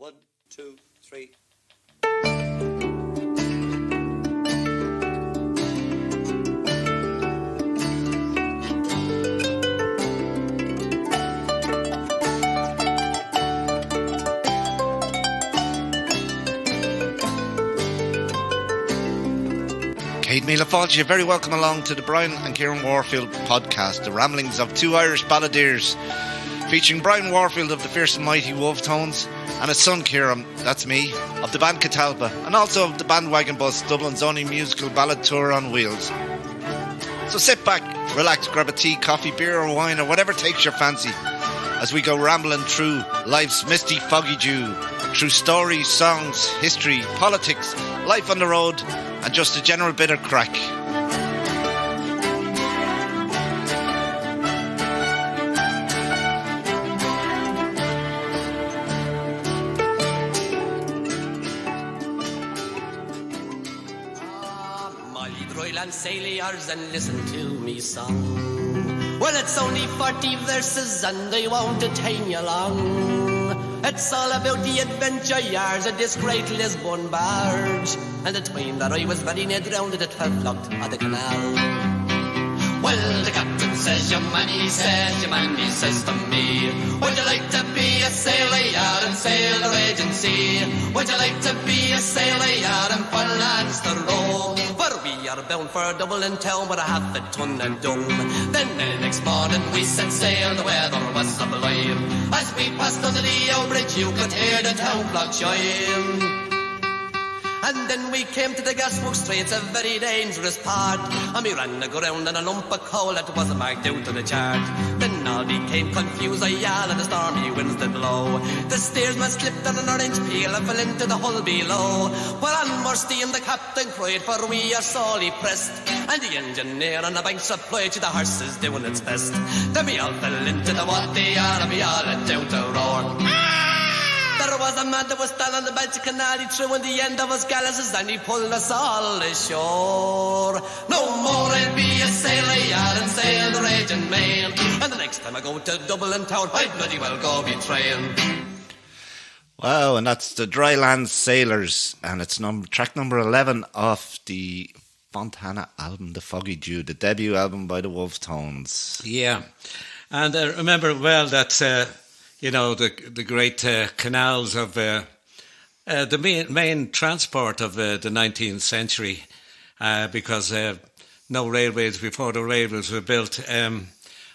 1, 2, 3. Céad Míle Fáilte, you're very welcome along to the Brian and Kieran Warfield podcast, the ramblings of two Irish balladeers, featuring Brian Warfield of the fierce and mighty Wolfetones and his son Kieran, that's me, of the band Catalpa, and also of the Bandwagon Bus, Dublin's only musical ballad tour on wheels. So sit back, relax, grab a tea, coffee, beer or wine or whatever takes your fancy as we go rambling through life's misty foggy dew, through stories, songs, history, politics, life on the road, and just a general bit of crack. My Droyland sailors and listen to me song. Well, it's only 40 verses and they won't detain you long. It's all about the adventure yards of this great Lisbon barge, and the time that I was very near drowned at the 12 locked of the canal. Well, the captain says, your money says to me, would you like to be a sailor yard and sail the raging sea? Would you like to be a sailor yard and for lads to row? For we are bound for Dublin town with a half a ton of dung. Then the next morning we set sail, the weather was sublime. As we passed under the old bridge you could hear the town clock chime. And then we came to the Gasworks Straits, a very dangerous part, and we ran aground on a lump of coal that wasn't marked out on the chart. Then all became confused, I yelled, and the stormy winds did blow. The steersman slipped on an orange peel and fell into the hull below. Well, on more steam the captain cried, for we are sorely pressed, and the engineer on the banks applied to the horses doing its best. Then we all fell into the water and we all let out a roar. There was a man that was down on the bed of Canal, he threw in the end of his gallows and he pulled us all ashore. No more I'll be a sailor yard and sail the raging main, and the next time I go to Dublin town I bloody well go be train. Wow, and that's the Dryland Sailors, and it's track number 11 off the Fontana album, The Foggy Dew, the debut album by the Wolfetones. Yeah, and I remember well that you know, the great canals of the main transport of the 19th century, because no railways before the railways were built.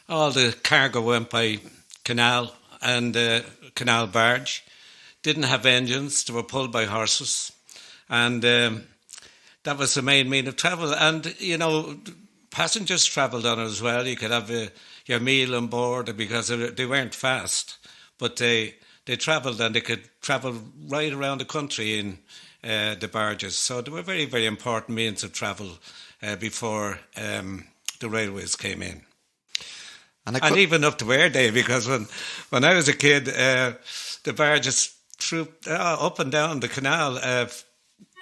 All the cargo went by canal and canal barge. Didn't have engines; they were pulled by horses, and that was the main mean of travel. And you know, passengers travelled on it as well. You could have your meal on board because they weren't fast. But they travelled, and they could travel right around the country in the barges. So they were very, very important means of travel before the railways came in. And even up to our day, because when I was a kid, the barges trooped up and down the canal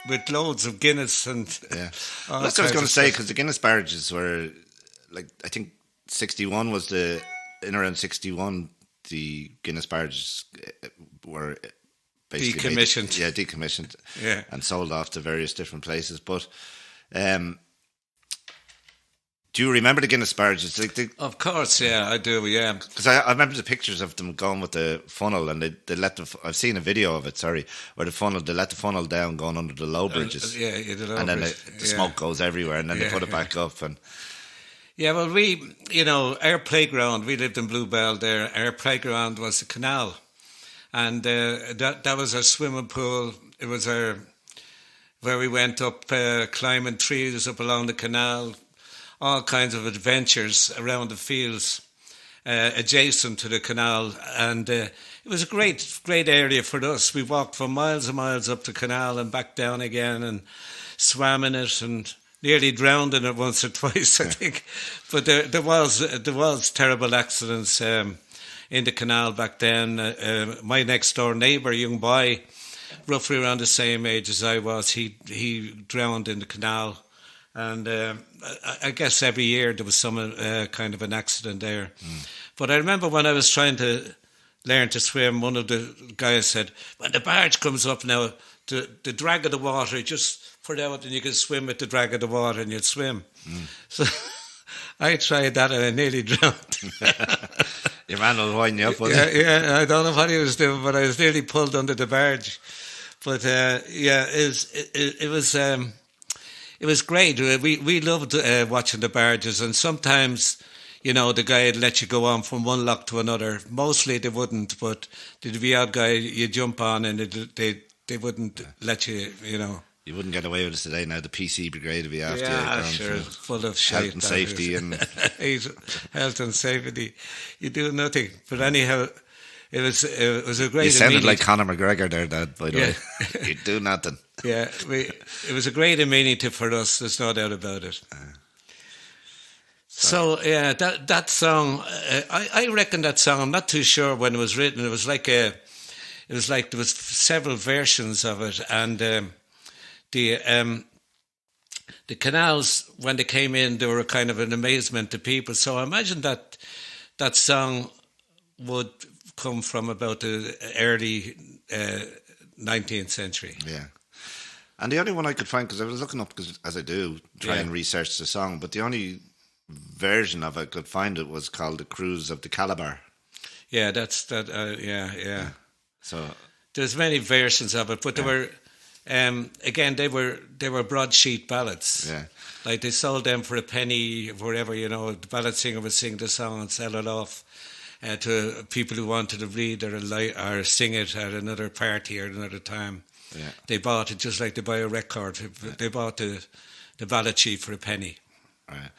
with loads of Guinness and... Yeah. Well, that's what I was going to say, because the Guinness barges were, like, I think 61 was in around 61... The Guinness barges were basically decommissioned. Decommissioned, yeah, and sold off to various different places. But do you remember the Guinness barges? Of course, yeah, I do. Yeah, because I remember the pictures of them going with the funnel, and they let I've seen a video of it. Sorry, where they let the funnel down, going under the low bridges. The low and then bridge. the smoke goes everywhere, and then they put it back up and. Yeah, well, our playground, we lived in Bluebell there, our playground was the canal. And that was our swimming pool. It was where we went up climbing trees up along the canal, all kinds of adventures around the fields adjacent to the canal. And it was a great, great area for us. We walked for miles and miles up the canal and back down again and swam in it and... nearly drowned in it once or twice, I think. But there was terrible accidents in the canal back then. My next door neighbour, young boy, roughly around the same age as I was, he drowned in the canal. And I guess every year there was some kind of an accident there. But I remember when I was trying to learn to swim, one of the guys said, when the barge comes up now, the drag of the water, just put it out and you can swim with the drag of the water and you'll swim. So I tried that and I nearly drowned. Your man was winding you up, wasn't he? Yeah, I don't know what he was doing, but I was nearly pulled under the barge. But it was great. We loved watching the barges, and sometimes, the guy would let you go on from one lock to another. Mostly they wouldn't, but there'd be odd guy you jump on and they wouldn't let you, You wouldn't get away with this today now. The PC brigade would be after you. Yeah, sure, full of shit. Health and safety and health and safety. You do nothing. But anyhow, it was a great. You sounded like Conor McGregor there, Dad. By the way, you do nothing. Yeah, it was a great amenity for us. There's no doubt about it. So yeah, that song, I reckon that song. I'm not too sure when it was written. It was like there was several versions of it, and the Canals, when they came in, they were kind of an amazement to people. So I imagine that song would come from about the early 19th century. Yeah. And the only one I could find, because I was looking up, because as I do, try and research the song, but the only version of it I could find it was called The Cruise of the Calabar. Yeah, that's that. Yeah. So there's many versions of it, but there were, again, they were broadsheet ballads. Yeah. Like they sold them for a penny, wherever, the ballad singer would sing the song and sell it off to people who wanted to read or sing it at another party or another time. Yeah. They bought it just like they buy a record. They bought the ballad sheet for a penny. Right.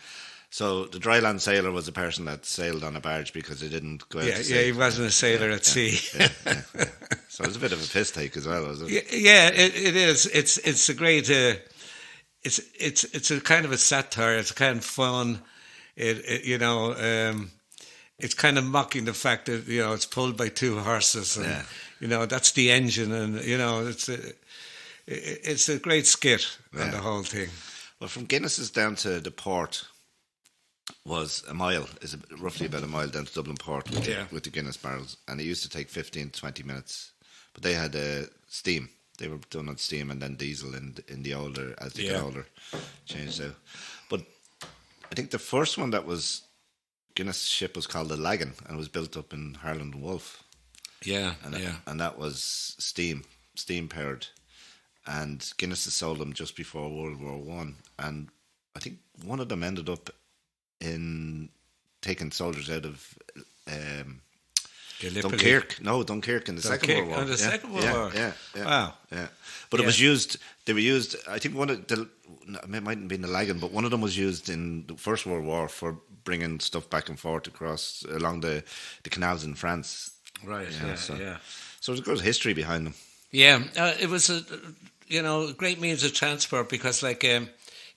So the dryland sailor was a person that sailed on a barge because he didn't go out to sea. Yeah, he wasn't a sailor at sea. Yeah. So it was a bit of a piss take as well, was it? Yeah, it is. It's a great. It's a kind of a satire. It's kind of fun. It's kind of mocking the fact that it's pulled by two horses, and that's the engine, and it's a great skit on the whole thing. Well, from Guinness's down to the port was a mile, is roughly about a mile down to Dublin Port with the Guinness barrels, and it used to take 15 to 20 minutes. But they had steam. They were done on steam and then diesel in the older, as they get older, changed out. But I think the first one that was Guinness ship was called the Lagan, and it was built up in Harland and Wolff. Yeah, and that was steam powered. And Guinness has sold them just before World War One, and I think one of them ended up in taking soldiers out of Dunkirk. No, Dunkirk in the Second World War. Oh, the Second World War. Yeah. Wow. Yeah. But it was used. They were used. I think one of the. It mightn't be in the Lagan, but one of them was used in the First World War for bringing stuff back and forth across along the canals in France. Right. So there's a good history behind them. Yeah, it was a great means of transport because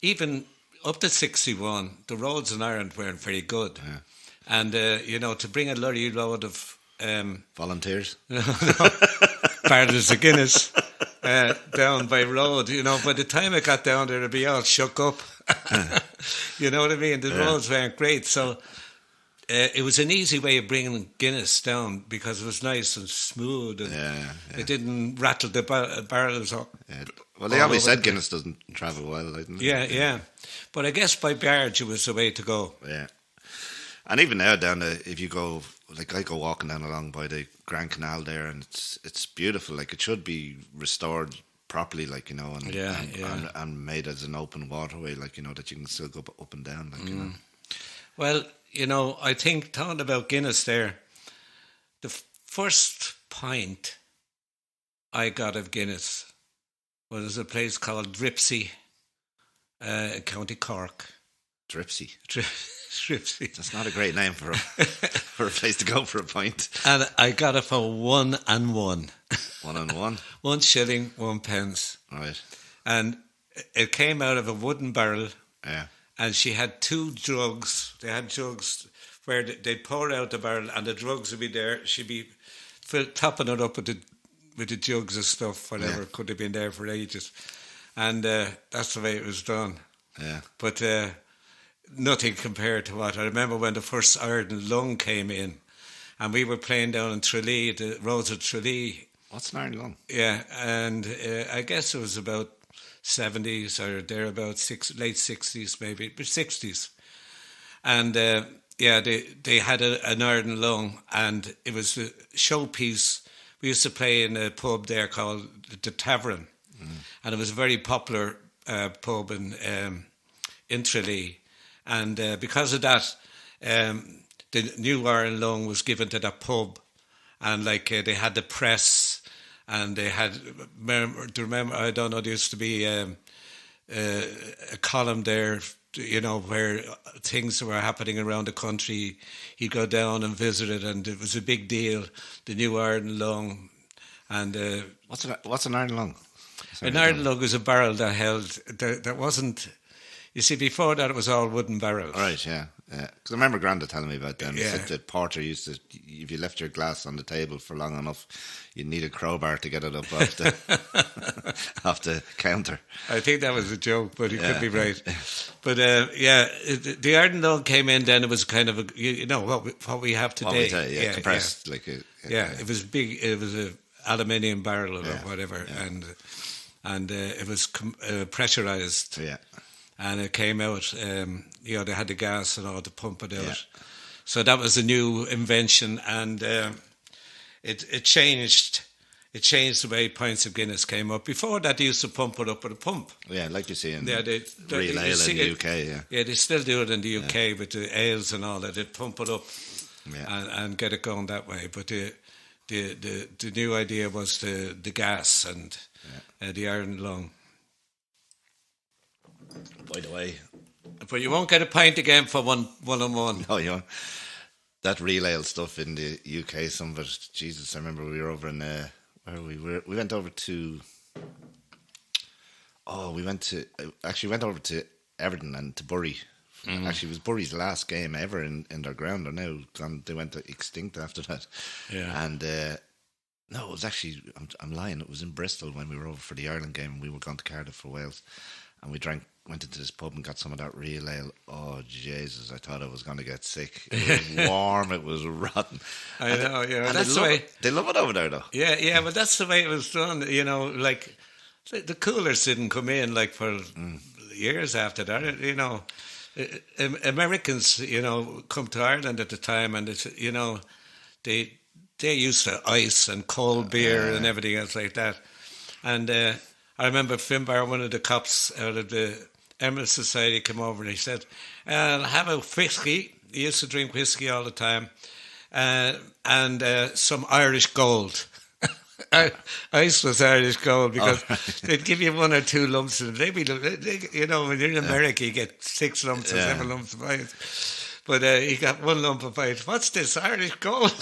even up to 61, the roads in Ireland weren't very good. Yeah. And, to bring a lorry load of... volunteers? Barrels of Guinness down by road, by the time it got down there, it'd be all shook up. You know what I mean? The roads weren't great, so... it was an easy way of bringing Guinness down because it was nice and smooth and it didn't rattle the barrels up. Yeah. Well, they always said Guinness doesn't travel well. Didn't it? Yeah. But I guess by barge it was the way to go. Yeah. And even now, if you go, I go walking down along by the Grand Canal there, and it's beautiful. Like it should be restored properly, and made as an open waterway, that you can still go up and down, Well, I think talking about Guinness there, the first pint I got of Guinness was a place called Dripsy, County Cork. Dripsy. Dripsy. That's not a great name for a place to go for a pint. And I got it for 1 and 1. 1 and 1? 1 shilling, 1 pence. Right. And it came out of a wooden barrel. Yeah. And she had 2 jugs. They had jugs where they'd pour out the barrel and the drugs would be there. She'd be topping it up with the jugs of stuff, whatever. Could have been there for ages. And that's the way it was done. Yeah. But nothing compared to what I remember when the first Ireland lung came in. and we were playing down in Tralee, the roads of Tralee. What's an Iron Lung? Yeah, and I guess it was about 70s or thereabouts, late 60s maybe, but 60s. And they had an Iron Lung, and it was a showpiece. We used to play in a pub there called the Tavern, and it was a very popular pub in Tralee. And because of that, the new Iron Lung was given to that pub, and they had the press, and they had, remember, I don't know, there used to be a column there, where things were happening around the country. He'd go down and visit it, and it was a big deal, the new Iron Lung. And what's an Iron Lung? An Iron Lung was a barrel that held, that wasn't, you see, before that it was all wooden barrels. Right, yeah. Because I remember Granda telling me about them. Yeah. He said that Porter used to, if you left your glass on the table for long enough, you'd need a crowbar to get it up off the off the counter. I think that was a joke, but he could be right. But the Iron Lung came in. Then it was kind of what we have today. Compressed it was big. It was a aluminium barrel or whatever, and it was pressurized. Yeah. And it came out, they had the gas and all to pump it out. Yeah. So that was a new invention, and it changed. It changed the way pints of Guinness came up. Before that, they used to pump it up with a pump. Yeah, like you see in real ale in the UK. Yeah, they still do it in the UK with the ales and all that. They pump it up and get it going that way. But the new idea was the gas and the Iron Lung. By the way, but you won't get a pint again for one-on-one. No, you won't. That real ale stuff in the UK, some of it, Jesus, I remember we were over in, where we went over to, we went over to Everton and to Bury. Mm-hmm. Actually, it was Bury's last game ever in their ground. They're now gone, they went extinct after that. Yeah. And, no, it was actually, I'm lying, it was in Bristol when we were over for the Ireland game, and we were going to Cardiff for Wales. And we went into this pub and got some of that real ale. Oh, Jesus, I thought I was going to get sick. It was warm, it was rotten. I know, yeah. And that's the way. They love it over there, though. Yeah, but that's the way it was done. The coolers didn't come in, for years after that. Americans, come to Ireland at the time, and, they used to ice and cold beer and everything else like that. And I remember Finbar, one of the cops out of the Emerald Society, came over and he said, I'll have a whiskey. He used to drink whiskey all the time. And some Irish gold. Ice was Irish gold because they'd give you 1 or 2 lumps. And they'd be, when you're in America, you get 6 lumps or 7 lumps of ice. But he got 1 lump of ice. What's this, Irish gold?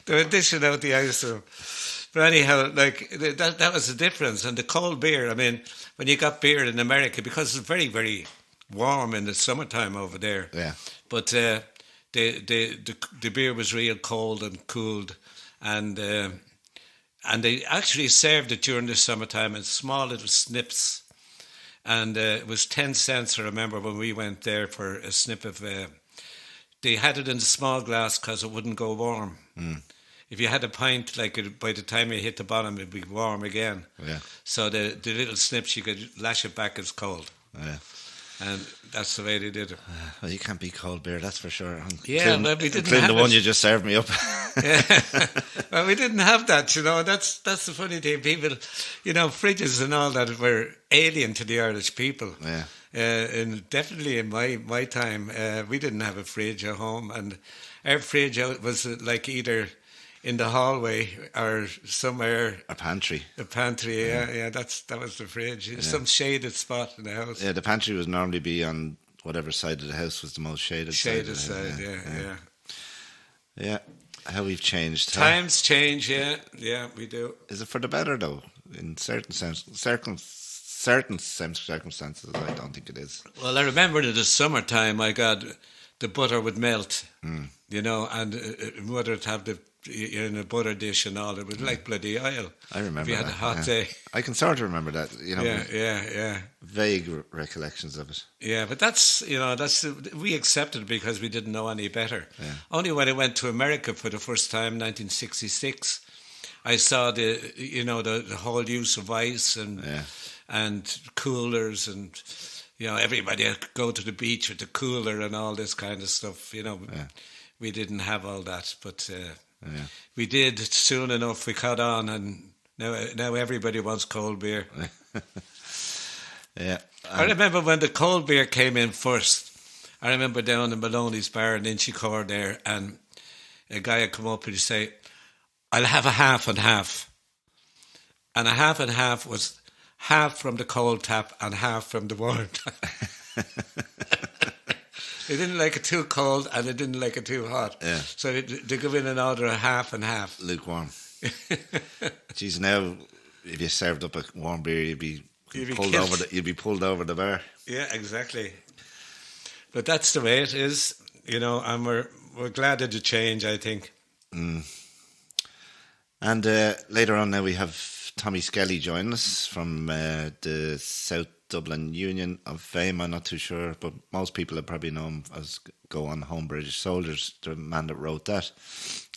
They were dishing out the ice to him. But anyhow, that was the difference. And the cold beer, I mean, when you got beer in America, because it's very, very warm in the summertime over there. Yeah. But the beer was real cold and cooled, and they actually served it during the summertime in small little snips. And it was 10 cents, I remember, when we went there for a snip of... they had it in a small glass because it wouldn't go warm. Mm. If you had a pint, by the time you hit the bottom, it'd be warm again. Yeah. So the little snips, you could lash it back as cold. Yeah. And that's the way they did it. Well, you can't beat cold beer, that's for sure. Yeah, but we didn't have the one you just served me up. Yeah. Well, we didn't have that, That's the funny thing. People, fridges and all that were alien to the Irish people. Yeah. And definitely in my time, we didn't have a fridge at home. And our fridge was either... in the hallway or somewhere. A pantry. Yeah. That was the fridge. Yeah. Some shaded spot in the house. Yeah, the pantry would normally be on whatever side of the house was the most shaded side. Shaded side, yeah. Yeah, how we've changed. Times change, yeah, we do. Is it for the better, though? In certain circumstances, I don't think it is. Well, I remember in the summertime, the butter would melt, and mother would have the in a butter dish and all. It was like bloody oil. I remember if you had that, a hot day. I can sort of remember that, Yeah. vague recollections of it. Yeah, but that's we accepted it because we didn't know any better. Yeah. Only when I went to America for the first time, 1966, I saw the whole use of ice and coolers and everybody had to go to the beach with the cooler and all this kind of stuff. We didn't have all that, but we did soon enough. We caught on, and now everybody wants cold beer. Yeah, I remember when the cold beer came in first. I remember down in Maloney's bar in Inchicore there, and a guy had come up and he'd say, "I'll have a half and half," and a half and half was half from the cold tap and half from the warm tap. They didn't like it too cold and they didn't like it too hot. Yeah. So they give in an order of half and half. Lukewarm. Jeez, now if you served up a warm beer, you'd be pulled over the bar. Yeah, exactly. But that's the way it is, and we're glad of the change, I think. Mm. And later on now we have Tommy Skelly joining us from the South Dublin Union of Fame. I'm not too sure, but most people have probably know him as Go On Home British Soldiers, the man that wrote that.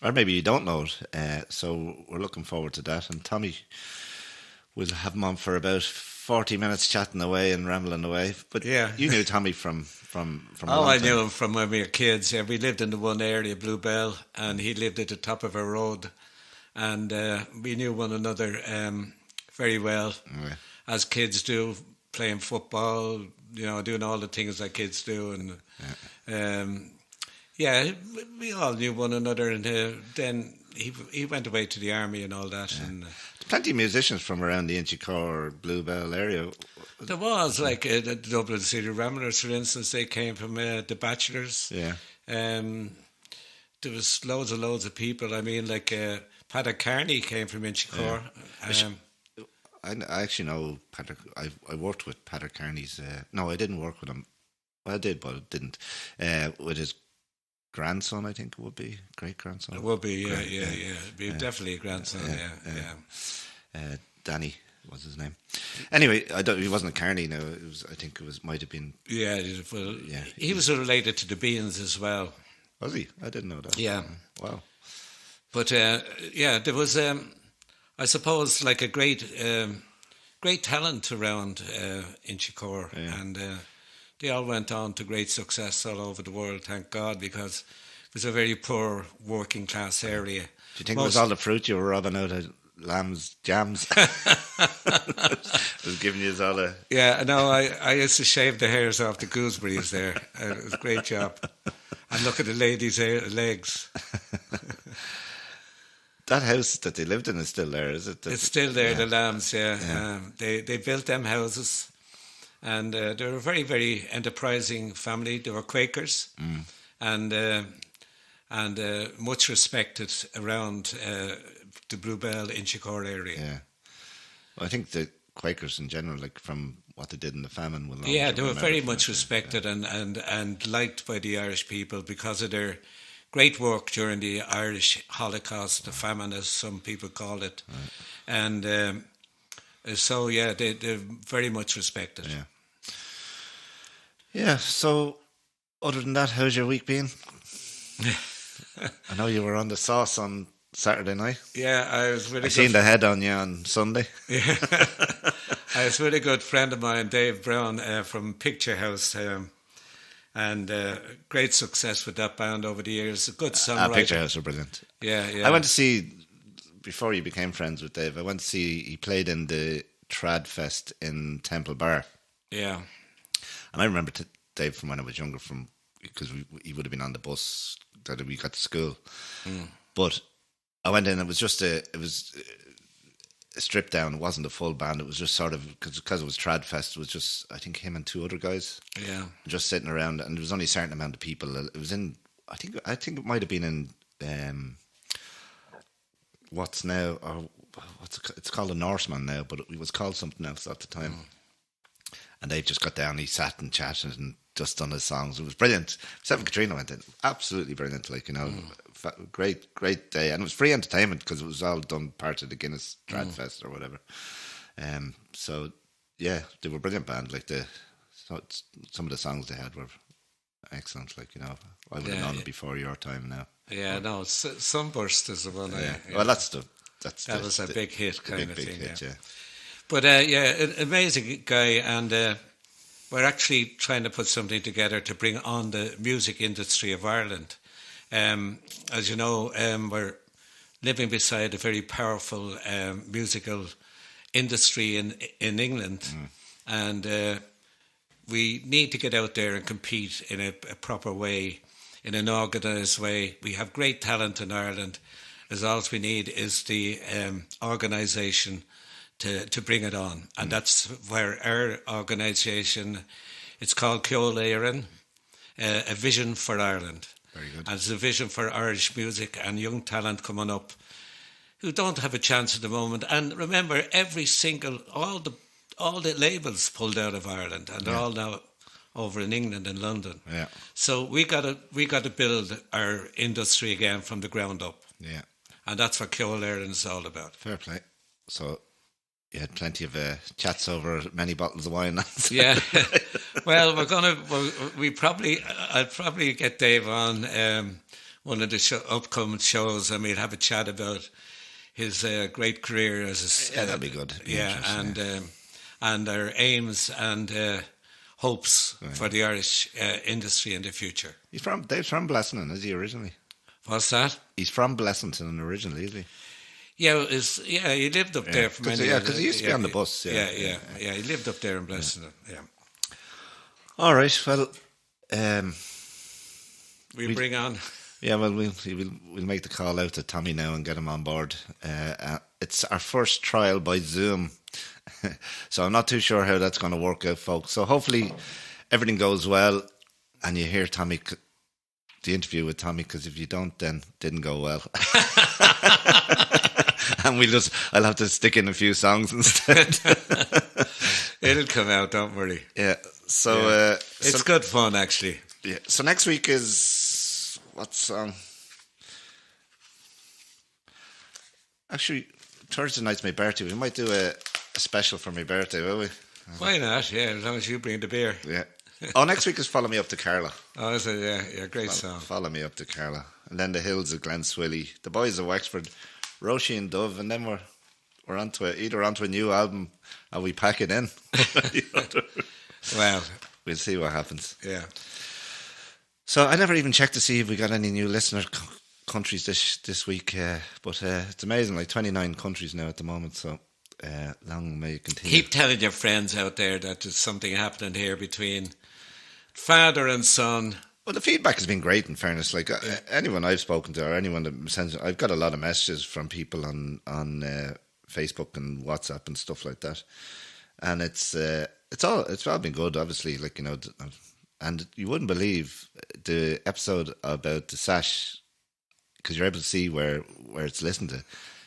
Or maybe you don't know it. So we're looking forward to that. And Tommy, we'll have him on for about 40 minutes chatting away and rambling away. But yeah, you knew Tommy from oh, I knew him from when we were kids. Yeah, we lived in the one area, Bluebell, and he lived at the top of our road. And we knew one another very well, as kids do, playing football, doing all the things that kids do. And we all knew one another. And then he went away to the army and all that. Yeah. And plenty of musicians from around the Inchicore, Bluebell area. There was, like the Dublin City Ramblers, for instance. They came from the Bachelors. Yeah. There was loads of people. I mean, like Paddock Carney came from Inchicore. Yeah. I actually know Patrick. I worked with Patrick Carney's. No, I didn't work with him. Well, I did, but I didn't. With his grandson, I think it would be great grandson. It would be, yeah. It'd be definitely a grandson. Yeah. Danny was his name. Anyway, he wasn't a Carney. Now I think might have been. Yeah, well, yeah. He was related to the Beans as well. Was he? I didn't know that. Yeah. Wow. But there was. I suppose like a great talent around Inchicore, and they all went on to great success all over the world, thank God, because it was a very poor working class area. Do you think it was all the fruit you were robbing out of Lamb's jams? was giving you all the... Yeah, no, I used to shave the hairs off the gooseberries there. It was a great job. And look at the ladies' legs. That house that they lived in is still there, is it? It's still there, the Lambs, yeah. They built them houses, and they were a very, very enterprising family. They were Quakers, and much respected around the Bluebell, Inchicore area. Yeah. Well, I think the Quakers in general, like from what they did in the famine, they were very much respected and liked by the Irish people because of their great work during the Irish Holocaust, the famine, as some people called it. Right. And they're very much respected. Yeah. Yeah, so other than that, how's your week been? I know you were on the sauce on Saturday night. Yeah, I was really. I seen the head on you on Sunday. Yeah. I was with a good friend of mine, Dave Brown, from Picture House. And great success with that band over the years. A good songwriter. Picture House are brilliant. Yeah. I went to see, before you became friends with Dave, he played in the Trad Fest in Temple Bar. Yeah. And I remember Dave from when I was younger, because he would have been on the bus that we got to school. But I went in, it was a strip down. It wasn't a full band. It was just sort of, because it was Trad Fest, it was just, I think, him and two other guys. Yeah. Just sitting around, and there was only a certain amount of people. It was in, I think it might have been in what's now, or it's called a Norseman now, but it was called something else at the time. And they just got down, he sat and chatted and just done his songs. It was brilliant. Seven Katrina went in, absolutely brilliant, great day, and it was free entertainment because it was all done part of the Guinness Trad Fest or whatever. So yeah, they were a brilliant band. Like some of the songs they had were excellent. Like I would have known it before your time now. Yeah, no, Sunburst is the one. Yeah. Well, that was a big hit kind of thing. Hit, yeah. But an amazing guy, and we're actually trying to put something together to bring on the music industry of Ireland. As you know, we're living beside a very powerful musical industry in England, and we need to get out there and compete in a proper way, in an organised way. We have great talent in Ireland. As all we need is the organisation to bring it on. And that's where our organisation, it's called Ceol Éireann, a vision for Ireland. Very good. And it's a vision for Irish music and young talent coming up who don't have a chance at the moment. And remember, all the labels pulled out of Ireland, and they're all now over in England and London. Yeah. So we got to build our industry again from the ground up. Yeah. And that's what Ceol Éireann is all about. Fair play. So you had plenty of chats over many bottles of wine. Yeah. Well, I'll probably get Dave on one of the upcoming shows, and we'll have a chat about his great career as a... that'd be good. And our aims and hopes for the Irish industry in the future. Dave's from Blessington, is he originally? What's that? He's from Blessington originally, is he? Yeah, he lived up there for many years. Yeah, because he used to be on the bus. Yeah, he lived up there in Blessington. Yeah. All right. Well, we bring on. Yeah, well, we'll make the call out to Tommy now and get him on board. It's our first trial by Zoom, so I'm not too sure how that's going to work out, folks. So hopefully everything goes well, and you hear Tommy. The interview with Tommy, because if you don't, then it didn't go well. And I'll have to stick in a few songs instead. It'll come out, don't worry. Yeah. So it's good fun, actually. Yeah. So next week is what song? Actually, Thursday night's my birthday. We might do a special for my birthday, will we? Why not? Yeah, as long as you bring the beer. Yeah. Oh, next week is Follow Me Up to Carla. Oh, is it? Yeah, great song. Follow Me Up to Carla. And then The Hills of Glen Swilly. The Boys of Wexford, Roisin and Dove, and then we're onto a new album and we pack it in. Well, we'll see what happens. Yeah. So I never even checked to see if we got any new listener countries this week, but it's amazing, like 29 countries now at the moment, so long may it continue. Keep telling your friends out there that there's something happening here between father and son. Well, the feedback has been great, in fairness. Like anyone I've spoken to, or anyone that sends, I've got a lot of messages from people on Facebook and WhatsApp and stuff like that, and it's all been good, obviously. Like, you know, and you wouldn't believe the episode about the sash, because you're able to see where it's listened to.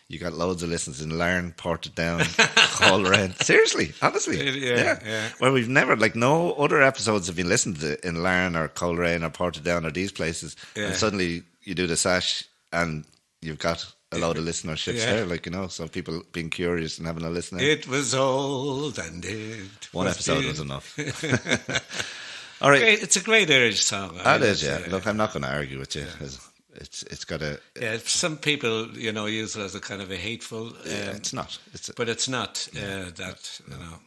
You got loads of listens in Larne, Portadown, Coleraine. Seriously, honestly. Yeah. Where we've never, like, no other episodes have been listened to in Larne or Coleraine or Portadown or these places. Yeah. And suddenly you do the sash and you've got a load of listenerships there, like, you know, so people being curious and having a listen. It was old and one episode was enough. All right. It's a great Irish song. That is, yeah. Look, I'm not going to argue with you. Yeah. It's got a... Yeah, some people, you know, use it as a kind of a hateful... it's not. But it's not that, you know...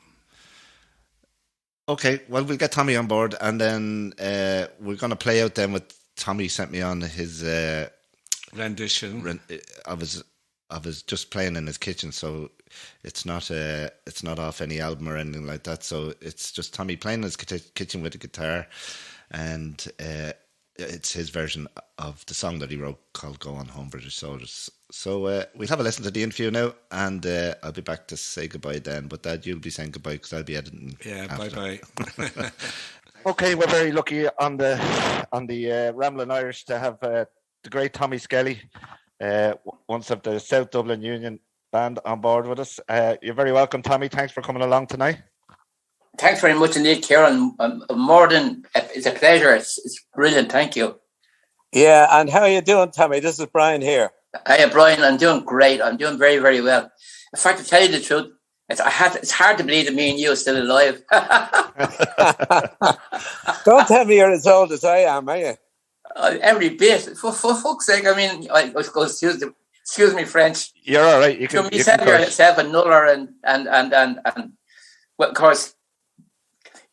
Okay, well, we'll get Tommy on board, and then we're going to play out then with... Tommy sent me on his... rendition. Of his just playing in his kitchen, so it's not off any album or anything like that, so it's just Tommy playing in his kitchen with a guitar, and... it's his version of the song that he wrote called Go On Home, British Soldiers. So we'll have a listen to the interview now, and I'll be back to say goodbye then. But Dad, you'll be saying goodbye because I'll be editing. Yeah, bye-bye. Okay, we're very lucky on the Ramblin' Irish to have the great Tommy Skelly, once of the South Dublin Union band, on board with us. You're very welcome, Tommy. Thanks for coming along tonight. Thanks very much indeed, Kieran. It's a pleasure. It's brilliant. Thank you. Yeah, and how are you doing, Tommy? This is Brian here. Hey, Brian, I'm doing great. I'm doing very, very well. In fact, to tell you the truth, it's hard to believe that me and you are still alive. Don't tell me you're as old as I am, are you? Every bit. For fuck's sake, I mean, excuse me, French. You're all right. You can yourself a nuller and well, of course,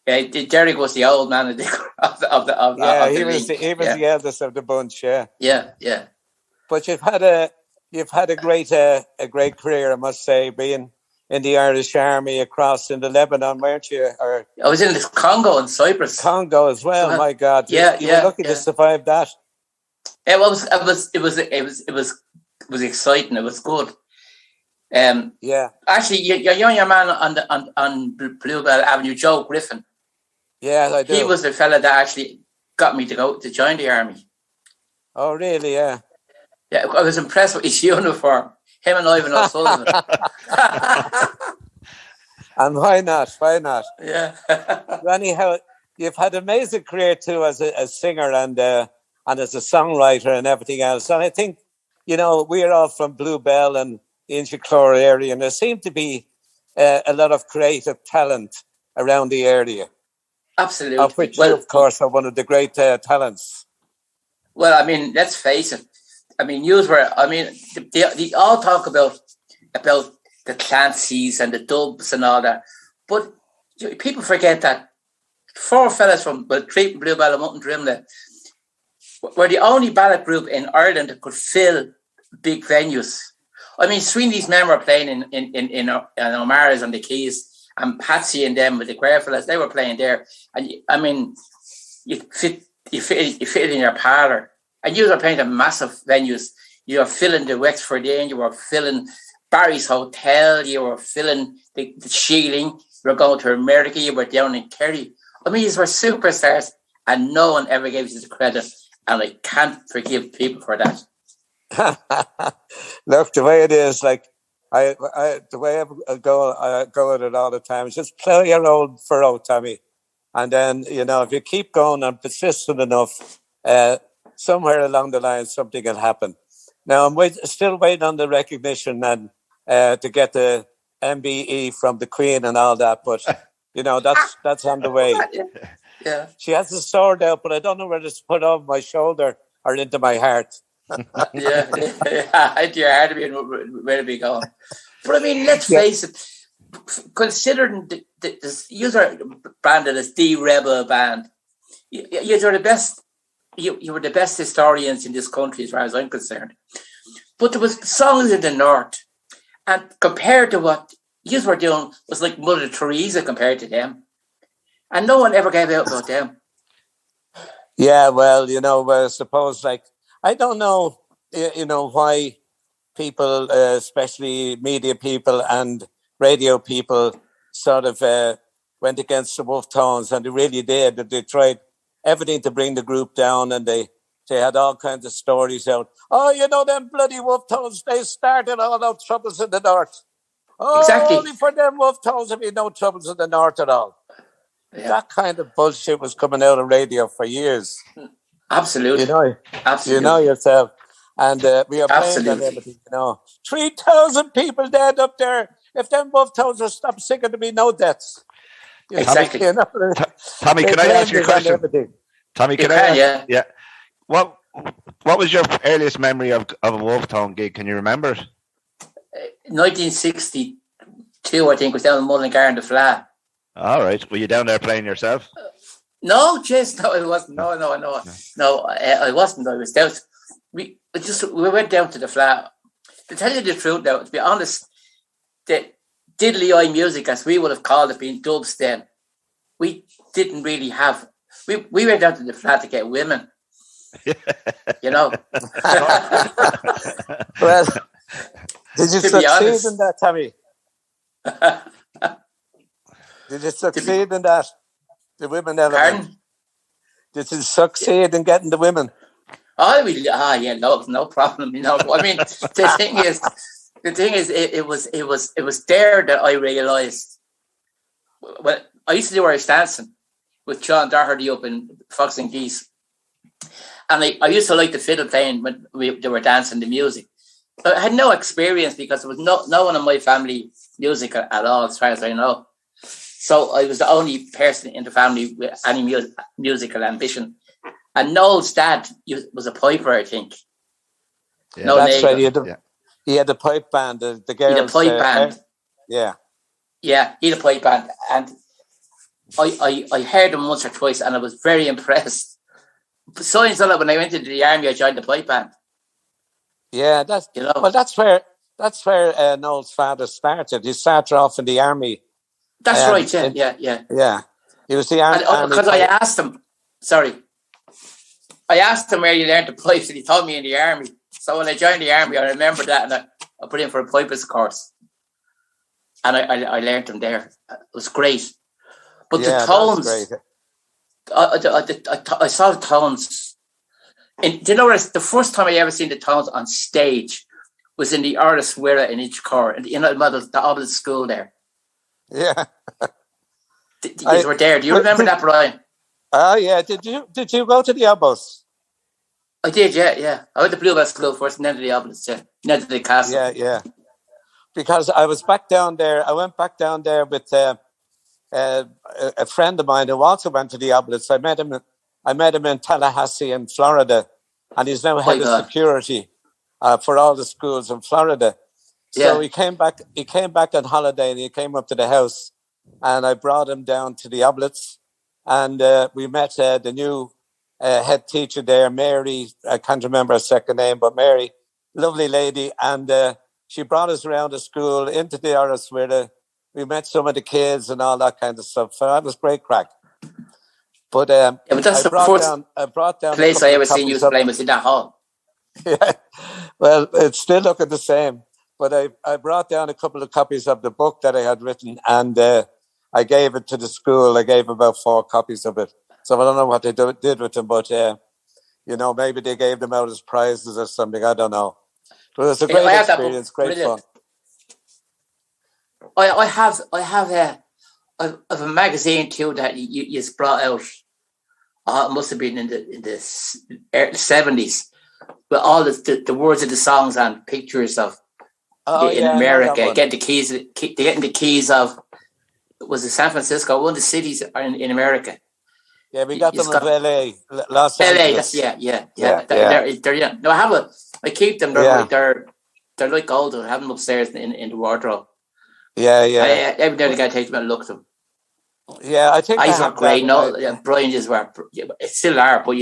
Derek was the old man of the he was the eldest of the bunch. Yeah. But you've had a great career, I must say, being in the Irish Army across in the Lebanon, weren't you? Or I was in the Congo and Cyprus. Congo as well. My God, you were lucky to survive that. It was exciting. It was good. Actually, your man on Bluebell Avenue, Joe Griffin. Yeah, I do. He was the fella that actually got me to join the army. Oh, really? Yeah. Yeah, I was impressed with his uniform. Him and Ivan O'Sullivan. And why not? Yeah. Anyhow, you've had an amazing career too as a singer and as a songwriter and everything else. And I think, we're all from Bluebell and the Inchicore area, and there seemed to be a lot of creative talent around the area. Absolutely. Of which you, of course, are one of the great talents. Well, I mean, let's face it. I mean, they all talk about the Clancy's and the Dubs and all that. But people forget that 4 fellas from Treat, Bluebell and Mutton Drimley were the only ballad group in Ireland that could fill big venues. I mean, Sweeney's men were playing in O'Mara's on the Keys, and Patsy and them with the choir fellas, they were playing there. And I mean, you fit it in your parlour. And you were playing the massive venues. You were filling the Wexford Inn, you were filling Barry's Hotel, you were filling the Shieling, you were going to America, you were down in Kerry. I mean, these were superstars, and no one ever gave you the credit. And I can't forgive people for that. Look, the way it is, like the way I go at it all the time is just plow your old furrow, Tommy. And then, if you keep going and persistent enough, somewhere along the line, something will happen. Now, I'm still waiting on the recognition and to get the MBE from the Queen and all that, but, that's on the way. Yeah. She has a sword out, but I don't know whether to put over my shoulder or into my heart. Yeah. Into your heart, where to be going. But I mean, let's face it, considering the user branded as the Rebel Band, you're the best. You were the best historians in this country, as far as I'm concerned. But there was songs in the north, and compared to what you were doing, was like Mother Teresa compared to them, and no one ever gave out about them. Yeah, well, I suppose, I don't know, why people, especially media people and radio people, sort of went against the Wolfetones, and they really did. They tried everything to bring the group down, and they had all kinds of stories out. Oh, them bloody Wolfetones, they started all those troubles in the north. Oh, exactly. Only for them Wolfetones there be no troubles in the north at all. Yeah. That kind of bullshit was coming out of radio for years. Absolutely. Absolutely. You know yourself. And we are playing on everything, 3,000 people dead up there. If them Wolfetones would stop singing, there'd be no deaths. Exactly. Tommy, can I ask you a question? Tommy, can I ask? Yeah. What was your earliest memory of a Wolfetone gig? Can you remember it? 1962, I think, was down in Mullingar in the Flat. All right. Were you down there playing yourself? No, it wasn't. No, I wasn't. I was down. We went down to the Flat. To tell you the truth, now, to be honest, the diddly-eye music, as we would have called it, being dubs then, we didn't really have. We went down to the Flat to get women. Well, did you succeed in that, Tommy? Did you succeed in that? The women element. Pardon? Did you succeed in getting the women? No problem. I mean, the thing is, it was there that I realised. Well, I used to do Irish dancing with John Doherty up in Fox and Geese, And I used to like the fiddle playing when they were dancing the music. But I had no experience because there was no one in my family music at all, as far as I know. So I was the only person in the family with any musical ambition. And Noel's dad was a piper, I think. Yeah, no, that's right. He had a pipe band. The girls. He had a pipe band. Yeah. Yeah, he had a pipe band. And I heard him once or twice and I was very impressed. Besides that, when I went into the army, I joined the pipe band. Yeah, that's where Noel's father started. He started off in the army. That's right. Yeah. He was the army. Because I asked him. Sorry, I asked him where he learned the pipes, and he told me in the army. So when I joined the army, I remember that, and I put in for a pipers course, and I learned them there. It was great. But the tones, I saw the tones. And do you know what? The first time I ever seen the tones on stage was in the Artist Wira in Inchicore, and the Obelisk School there. Yeah, you were there. Do you remember that, Brian? Oh yeah. Did you go to the Obelisk? I did. Yeah. I went to Bluebell School first, and then to the Obelisk. Yeah, then to the castle. Yeah. Because I was back down there. I went back down there with a friend of mine who also went to the Obelisk. I met him in Tallahassee in Florida, and he's now head of security for all the schools in Florida. So he came back on holiday, and he came up to the house, and I brought him down to the Obelisk, and we met the new head teacher there, Mary. I can't remember her second name, but Mary, lovely lady, and she brought us around the school into the Artist Wira. We met some of the kids and all that kind of stuff. So that was great crack. But but that's the first place I ever seen you playing was in that hall. Yeah, well, it's still looking the same. But I brought down a couple of copies of the book that I had written, and I gave it to the school. I gave about 4 copies of it. So I don't know what they did with them, but maybe they gave them out as prizes or something. I don't know. But it was a great experience, great fun. I have a magazine too that you brought out. It must have been in the 70s, with all the words of the songs and pictures of America. Getting the keys of, was it San Francisco? One of the cities in America. Yeah, we got them of LA, Los Angeles. They're no, I keep them. They're like gold. I have them upstairs in the wardrobe. Yeah. Every day I gotta take them and look at them. Yeah, I think eyes were great. No, Brian just were. It still are, but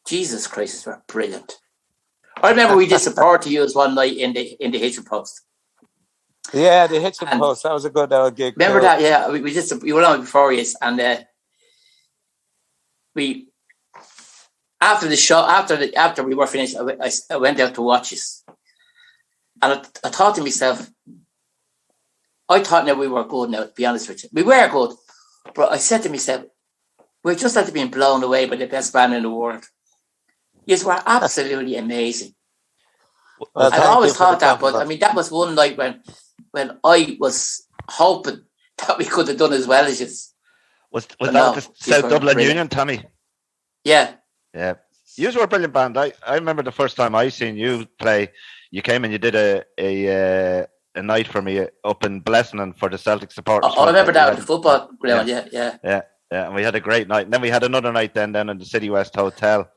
Jesus Christ, were brilliant. I remember we did support to use one night in the Hitching Post. Yeah, the Hitching Post. That was a good gig. Remember that? Yeah, we went on before you, and we after the show, after we were finished, I went out to watch us, and I thought to myself, I thought now we were good. Now, to be honest with you, we were good, but I said to myself, we're just like being blown away by the best band in the world. Yes, were absolutely amazing. Well, I always thought that, but I mean, that was one night when I was hoping that we could have done as well as you. Was that the South Dublin Union, Tommy? Yeah. Yeah. You were a brilliant band. I remember the first time I seen you play, you came and you did a night for me up in Blessing for the Celtic supporters. I remember that with the football ground, yeah. And we had a great night. And then we had another night then in the City West Hotel,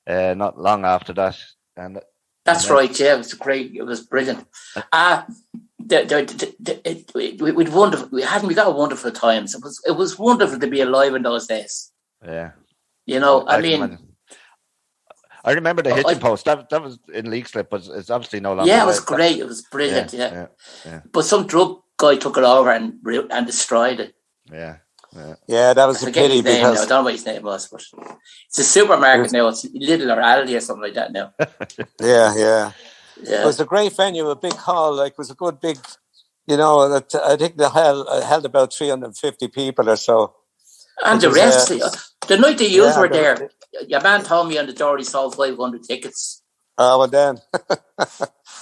not long after that. And that's right, yeah. It was great. It was brilliant. We got wonderful times. It was wonderful to be alive in those days. Yeah. You know, I remember the Hitching Post. That was in League Slip, but it's obviously no longer. Yeah, it was great. It was brilliant. Yeah. But some drug guy took it over and destroyed it. Yeah, that was a pity because I don't know what his name was, but it's a supermarket now. It's Lidl or Aldi or something like that now. Yeah. It was a great venue, a big hall. Like, it was a good big, I think the hall held about 350 people or so. And the rest, the night the youth were there, your man told me on the door he sold 500 tickets. Oh, well then,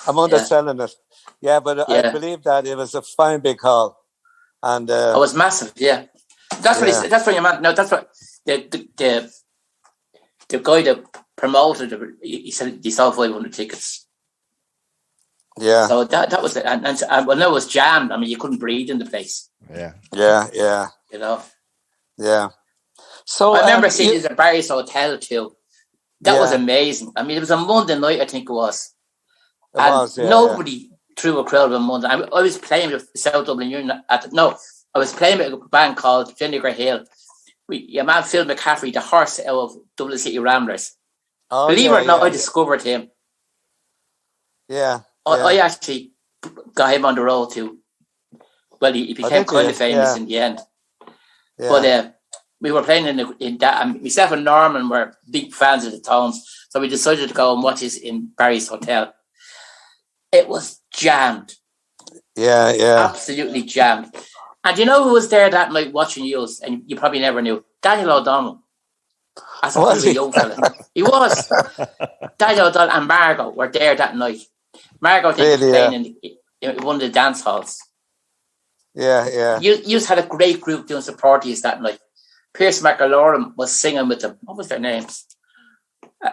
I'm underselling it. Yeah, but I believe that it was a fine big hall, and it was massive. Yeah, that's what he said. That's what your man. No, that's what the the guy that promoted it, he said he sold 500 tickets. Yeah. So that was it. And when it was jammed, I mean, you couldn't breathe in the place. Yeah. You know? Yeah. So I remember seeing it at Barry's Hotel too. That was amazing. I mean, it was a Monday night, I think it was. Nobody threw a crowd on Monday. I was playing with the South Dublin Union. I was playing with a band called Vinegar Hill. Your man Phil McCaffrey, the horse out of Dublin City Ramblers. Believe it or not, I discovered him. Yeah. I actually got him on the road too. Well, he became kind of famous in the end. Yeah. But we were playing in that, and myself and Norman were big fans of the Tones, so we decided to go and watch this in Barry's Hotel. It was jammed. Yeah. Absolutely jammed. And you know who was there that night watching you, and you probably never knew? Daniel O'Donnell. As a young fella. He was. Daniel O'Donnell and Margot were there that night. Margot was playing in one of the dance halls. Yeah. You had a great group doing supporties that night. Pierce McAlorum was singing with them. What was their names?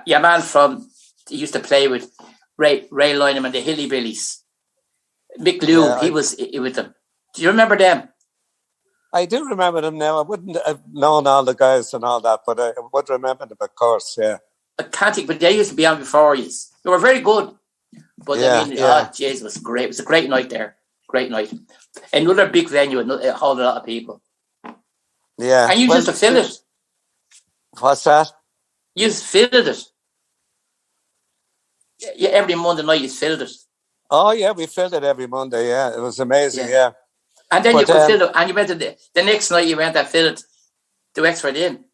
Your man he used to play with Ray Lynham and the Hillybillies. Mick Lube, he was with them. Do you remember them? I do remember them now. I wouldn't have known all the guys and all that, but I would remember them, of course, yeah. I can't think, but they used to be on before you. They were very good. But jeez, it was great. It was a great night there. Great night. Another big venue, it held a lot of people. Yeah. And you just filled it. What's that? You just filled it. Yeah, every Monday night you filled it. Oh, yeah, we filled it every Monday, yeah. It was amazing, yeah. And then you could fill it, and you went to the next night you went and filled the Wexford Inn.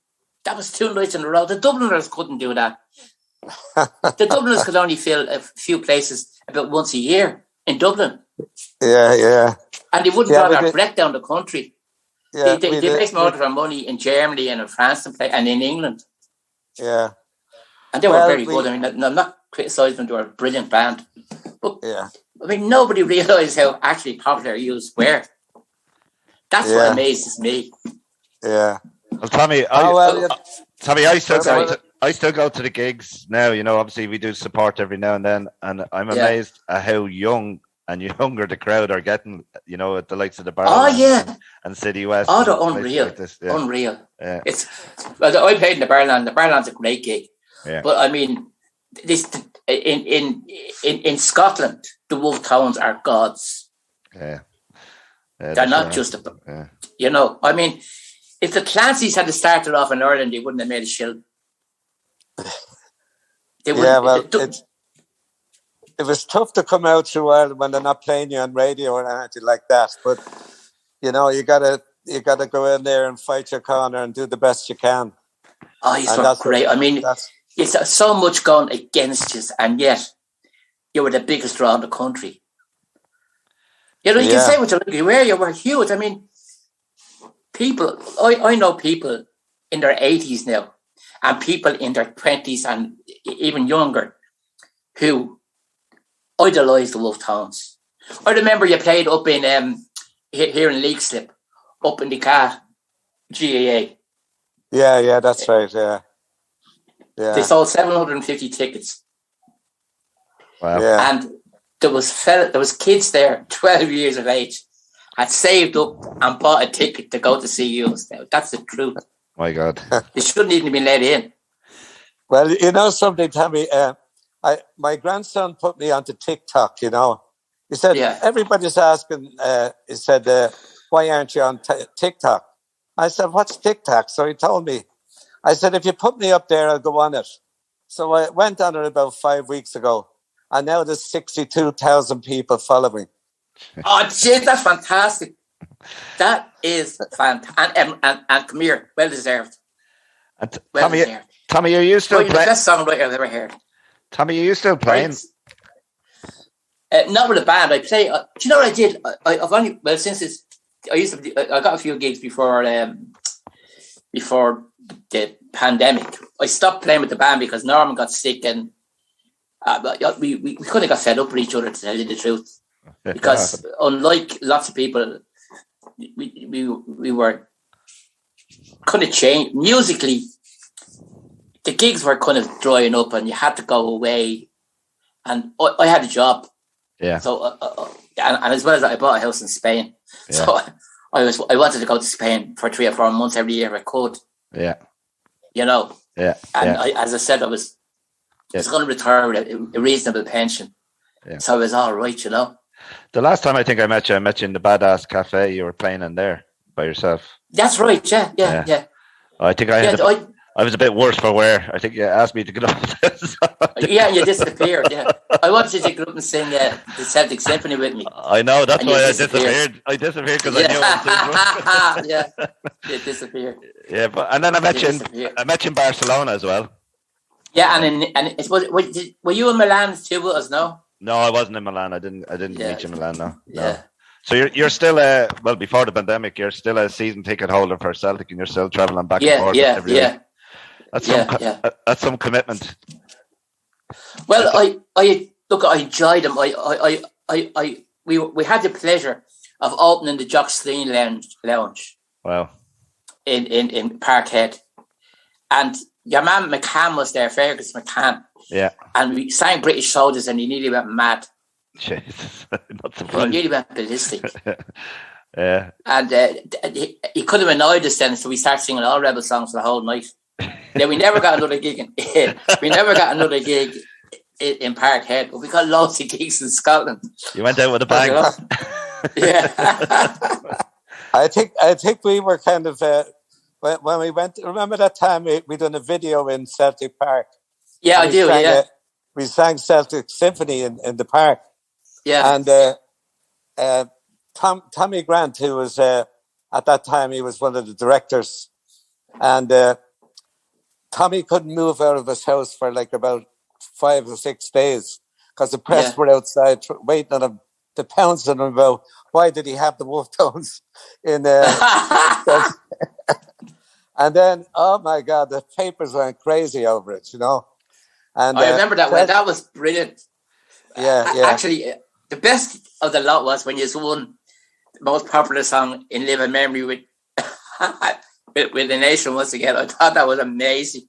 That was 2 nights in a row. The Dubliners couldn't do that. The Dubliners could only fill a few places about once a year in Dublin. Yeah. And they wouldn't draw their breath down the country. Yeah, they raised more of their money in Germany and in France and in England. Yeah. And they were very good. I mean, I'm not criticising them. They were a brilliant band. But, I mean, nobody realised how actually popular you were. That's what amazes me. Yeah. Well, Tommy, I still go to the gigs now. You know, obviously we do support every now and then, and I'm amazed at how young and younger the crowd are getting. You know, at the likes of the Barland and City West. Oh, they're unreal. Like this. Unreal. Yeah. I played in the Barland. The Barland's a great gig. Yeah. But I mean, this in Scotland, the Wolfetones are gods. Yeah. They're not just you know, I mean, if the Clancy's had started off in Ireland, they wouldn't have made a shield. They wouldn't. It was tough to come out through Ireland when they're not playing you on radio or anything like that. But you know, you gotta go in there and fight your corner and do the best you can. Oh, he's great. I mean, it's so much going against you, and yet you were the biggest draw in the country. You know, you can say what you like. You were huge. I mean, people. I know people in their 80s now, and people in their 20s and even younger, who idolise the Wolfetones. I remember you played up in here in Leakslip, up in the car, GAA. Yeah, that's right. Yeah. They sold 750 tickets. Wow. Yeah. And there was kids there, 12 years of age, had saved up and bought a ticket to go to see you. Now, that's the truth. My God. They shouldn't even be let in. Well, you know something, Tommy? My grandson put me onto TikTok, you know. He said, everybody's asking, he said, why aren't you on TikTok? I said, what's TikTok? So he told me. I said, if you put me up there, I'll go on it. So I went on it about 5 weeks ago. And now there's 62,000 people following. Oh, jeez, that's fantastic. That is fantastic. And come here, well deserved. Tommy, are you still playing? The best songwriter I've ever heard. Tommy, are you still playing? Not with a band. I play. Do you know what I did? I've only since I got a few gigs before the pandemic. I stopped playing with the band because Norman got sick and we kind of got fed up with each other, to tell you the truth. Because unlike lots of people, we were kind of changed musically. the gigs were kind of drying up, and you had to go away. And I had a job, So and as well as that, I bought a house in Spain. Yeah. So I wanted to go to Spain for 3 or 4 months every year if I could. Yeah. You know. Yeah. And as I said, I was going to retire with a reasonable pension. Yeah. So it was all right, you know. The last time I think I met you in the Badass Cafe. You were playing in there by yourself. That's right. Yeah. I think I was a bit worse for wear. I think you asked me to get up. Yeah, you disappeared. Yeah, I wanted you to get up and sing the Celtic Symphony with me. I know, that's why I disappeared. I disappeared because I knew I was Yeah, you disappeared. Yeah, and then I met you in Barcelona as well. Yeah, were you in Milan too with us? No, I wasn't in Milan. I didn't meet you in Milan. No. Yeah. So you're still before the pandemic, you're still a season ticket holder for Celtic, and you're still traveling back and forth every week. That's some commitment. Well, I enjoyed them. We had the pleasure of opening the Jock Steen Lounge. Wow. In Parkhead, and your man McCann was there, Fergus McCann. Yeah. And we sang British Soldiers, and he nearly went mad. Jesus, not surprised. He nearly went ballistic. Yeah. And he could have annoyed us then, so we started singing all rebel songs the whole night. Then we never got another gig in Parkhead, but we got loads of gigs in Scotland. You went out with a bang. Yeah. I think we were kind of when we went. Remember that time we done a video in Celtic Park? Yeah, I do. We sang Celtic Symphony in the park. Yeah. And Tommy Grant, who was at that time, he was one of the directors, and Tommy couldn't move out of his house for like about 5 or 6 days because the press were outside waiting on him to pounce on him about why did he have the Wolfetones in and then, oh my God, the papers went crazy over it, you know. And I remember that that was brilliant. Yeah. Actually, the best of the lot was when you won the most popular song in living memory with the nation once again. I thought that was amazing.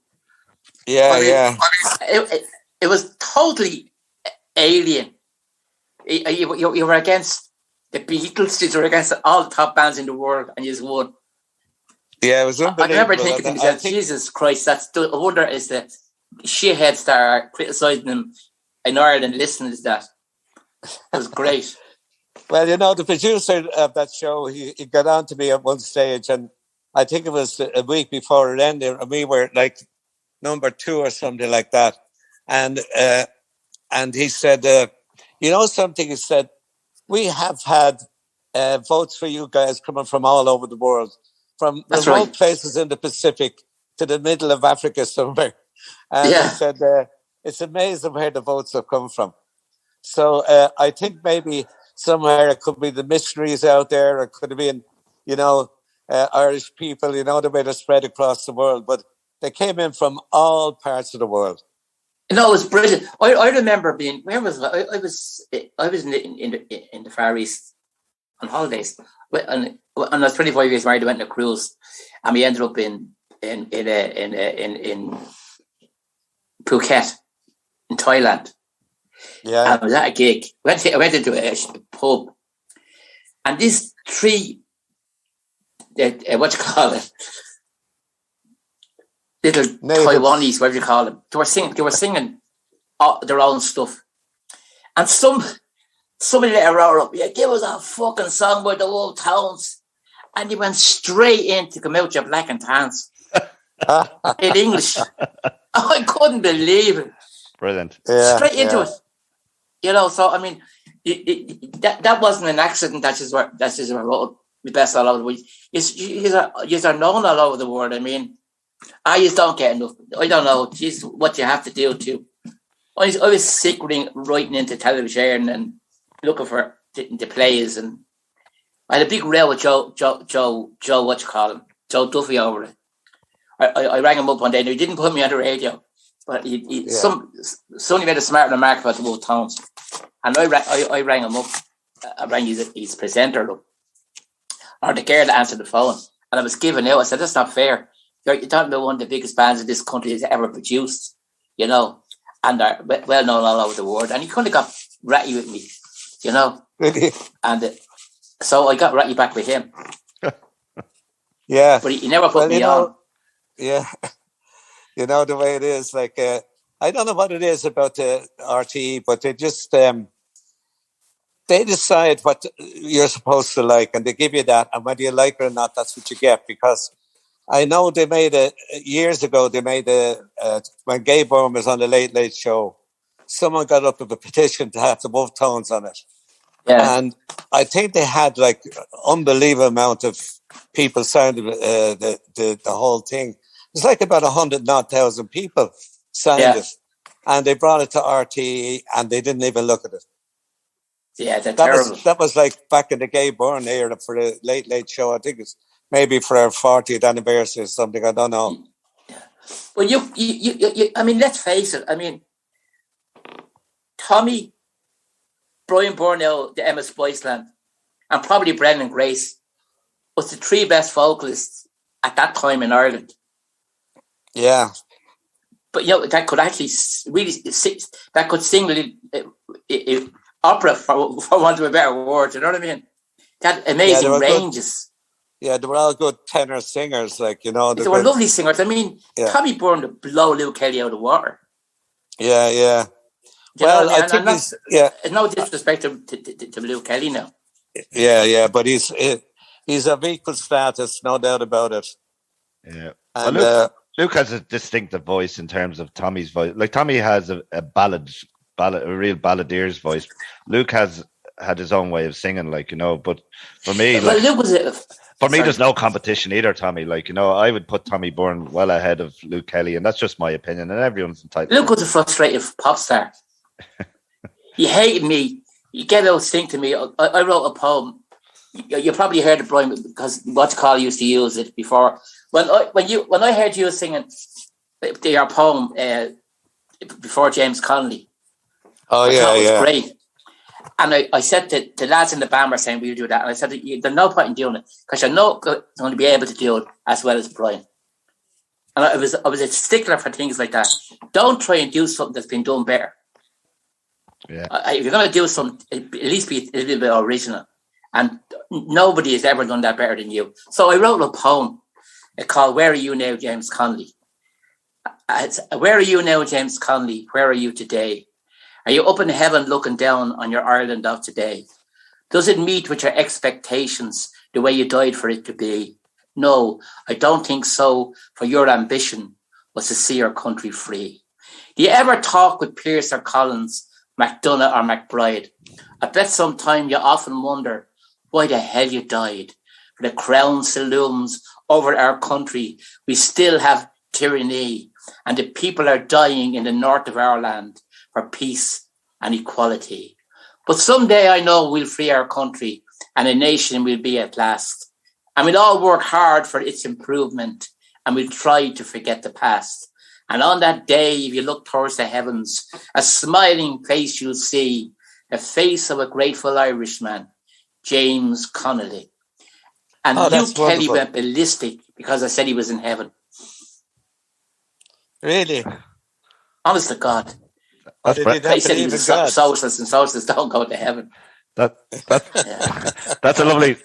Yeah. It was totally alien. You were against the Beatles. You were against all the top bands in the world, and you just won. Yeah, it was unbelievable. I remember thinking to myself, Jesus Christ, I wonder is the shitheads that are criticising them in Ireland listening to that. It was great. Well, you know, the producer of that show, he got on to me at one stage, and I think it was a week before it ended, and we were like number 2 or something like that. And he said, you know something? He said, we have had votes for you guys coming from all over the world, from remote places in the Pacific to the middle of Africa somewhere. And he said, it's amazing where the votes have come from. So I think maybe somewhere it could be the missionaries out there, or it could have been, you know, Irish people, you know, the way they're spread across the world. But they came in from all parts of the world. No, it was brilliant. I remember being, where was I? I was in the Far East on holidays. And I was 25 years married. I went on a cruise, and we ended up in Phuket, in Thailand. Yeah, and I was at a gig. I went into a pub, and these 3, what you call it, little Taiwanese, whatever you call them, they were singing their own stuff, and somebody let her up. Yeah, give us a fucking song by the Wolfetones, and he went straight in to come out your black and tans in English. I couldn't believe it. Brilliant. Yeah, straight into it. You know, so I mean, that wasn't an accident. That's just where I wrote the best all over the world. You are known all over the world. I mean, I just don't get enough. I don't know. Geez, what you have to do to. I was sick writing into television and looking for the players, and I had a big row with Joe. What you call him? Joe Duffy over it. I rang him up one day, and he didn't put me on the radio. But somebody made a smart remark about the Wolfetones, and I rang him up. I rang his presenter up, or the girl that answered the phone, and I was giving out. I said, "That's not fair. you're talking about one of the biggest bands this country has ever produced, you know, and they're well known all over the world. And he kind of got ratty with me, you know. Really? And so I got ratty back with him. Yeah. But he never put me on. Yeah. You know, the way it is, like, I don't know what it is about the RTE, but they just, they decide what you're supposed to like, and they give you that. And whether you like it or not, that's what you get. Because I know they made years ago, when Gay Byrne was on the Late Late Show, someone got up with a petition to have the Wolfetones on it. Yeah. And I think they had like unbelievable amount of people signed the whole thing. It's like about 100,000 people signed it. And they brought it to RTE and they didn't even look at it. Yeah, terrible. That was like back in the Gay Byrne era for the Late Late Show. I think it's maybe for our 40th anniversary or something. I don't know. Yeah. Well, you I mean, let's face it. I mean, Tommy, Brian Burnell, the Emma Spiceland, and probably Brendan Grace was the three best vocalists at that time in Ireland. Yeah. But, you know, that could actually really that could sing opera, for want of a better word, you know what I mean? That amazing ranges. They were all good tenor singers, like, you know. They were lovely singers. I mean, Tommy Byrne would blow Luke Kelly out of the water. Yeah. You well, I think it's no disrespect to Luke Kelly now. Yeah, but he's of equal status, no doubt about it. Yeah. And well, Luke has a distinctive voice in terms of Tommy's voice. Like, Tommy has a real balladier's voice. Luke had his own way of singing, like, you know. But for me, Luke was there's no competition either, Tommy. Like, you know, I would put Tommy Byrne well ahead of Luke Kelly, and that's just my opinion. And everyone's entitled. Luke was a frustrated pop star. He hated me. He gave out sing to me. I wrote a poem. You probably heard it, Brian, because What's Call used to use it before. When I heard you singing your poem before James Connolly. Oh, I thought it was yeah. great. And I said to the lads in the band were saying, we'll do that. And I said, there's no point in doing it because you're not going to be able to do it as well as Brian. And I was a stickler for things like that. Don't try and do something that's been done better. Yeah. If you're going to do something, at least be a little bit original. And nobody has ever done that better than you. So I wrote a poem called Where Are You Now, James Connolly? Where are you now, James Connolly? Where are you today? Are you up in heaven looking down on your Ireland of today? Does it meet with your expectations the way you died for it to be? No, I don't think so, for your ambition was to see our country free. Do you ever talk with Pearce or Collins, MacDonough or McBride? I bet sometime you often wonder why the hell you died. For the crown still looms over our country. We still have tyranny, and the people are dying in the north of our land for peace and equality. But someday I know we'll free our country and a nation will be at last. And we'll all work hard for its improvement and we'll try to forget the past. And on that day, if you look towards the heavens, a smiling face you'll see, the face of a grateful Irishman, James Connolly. And Luke Kelly went ballistic because I said he was in heaven. Really? Honest to God. I said he was a socialist, and socialists don't go to heaven. That's a lovely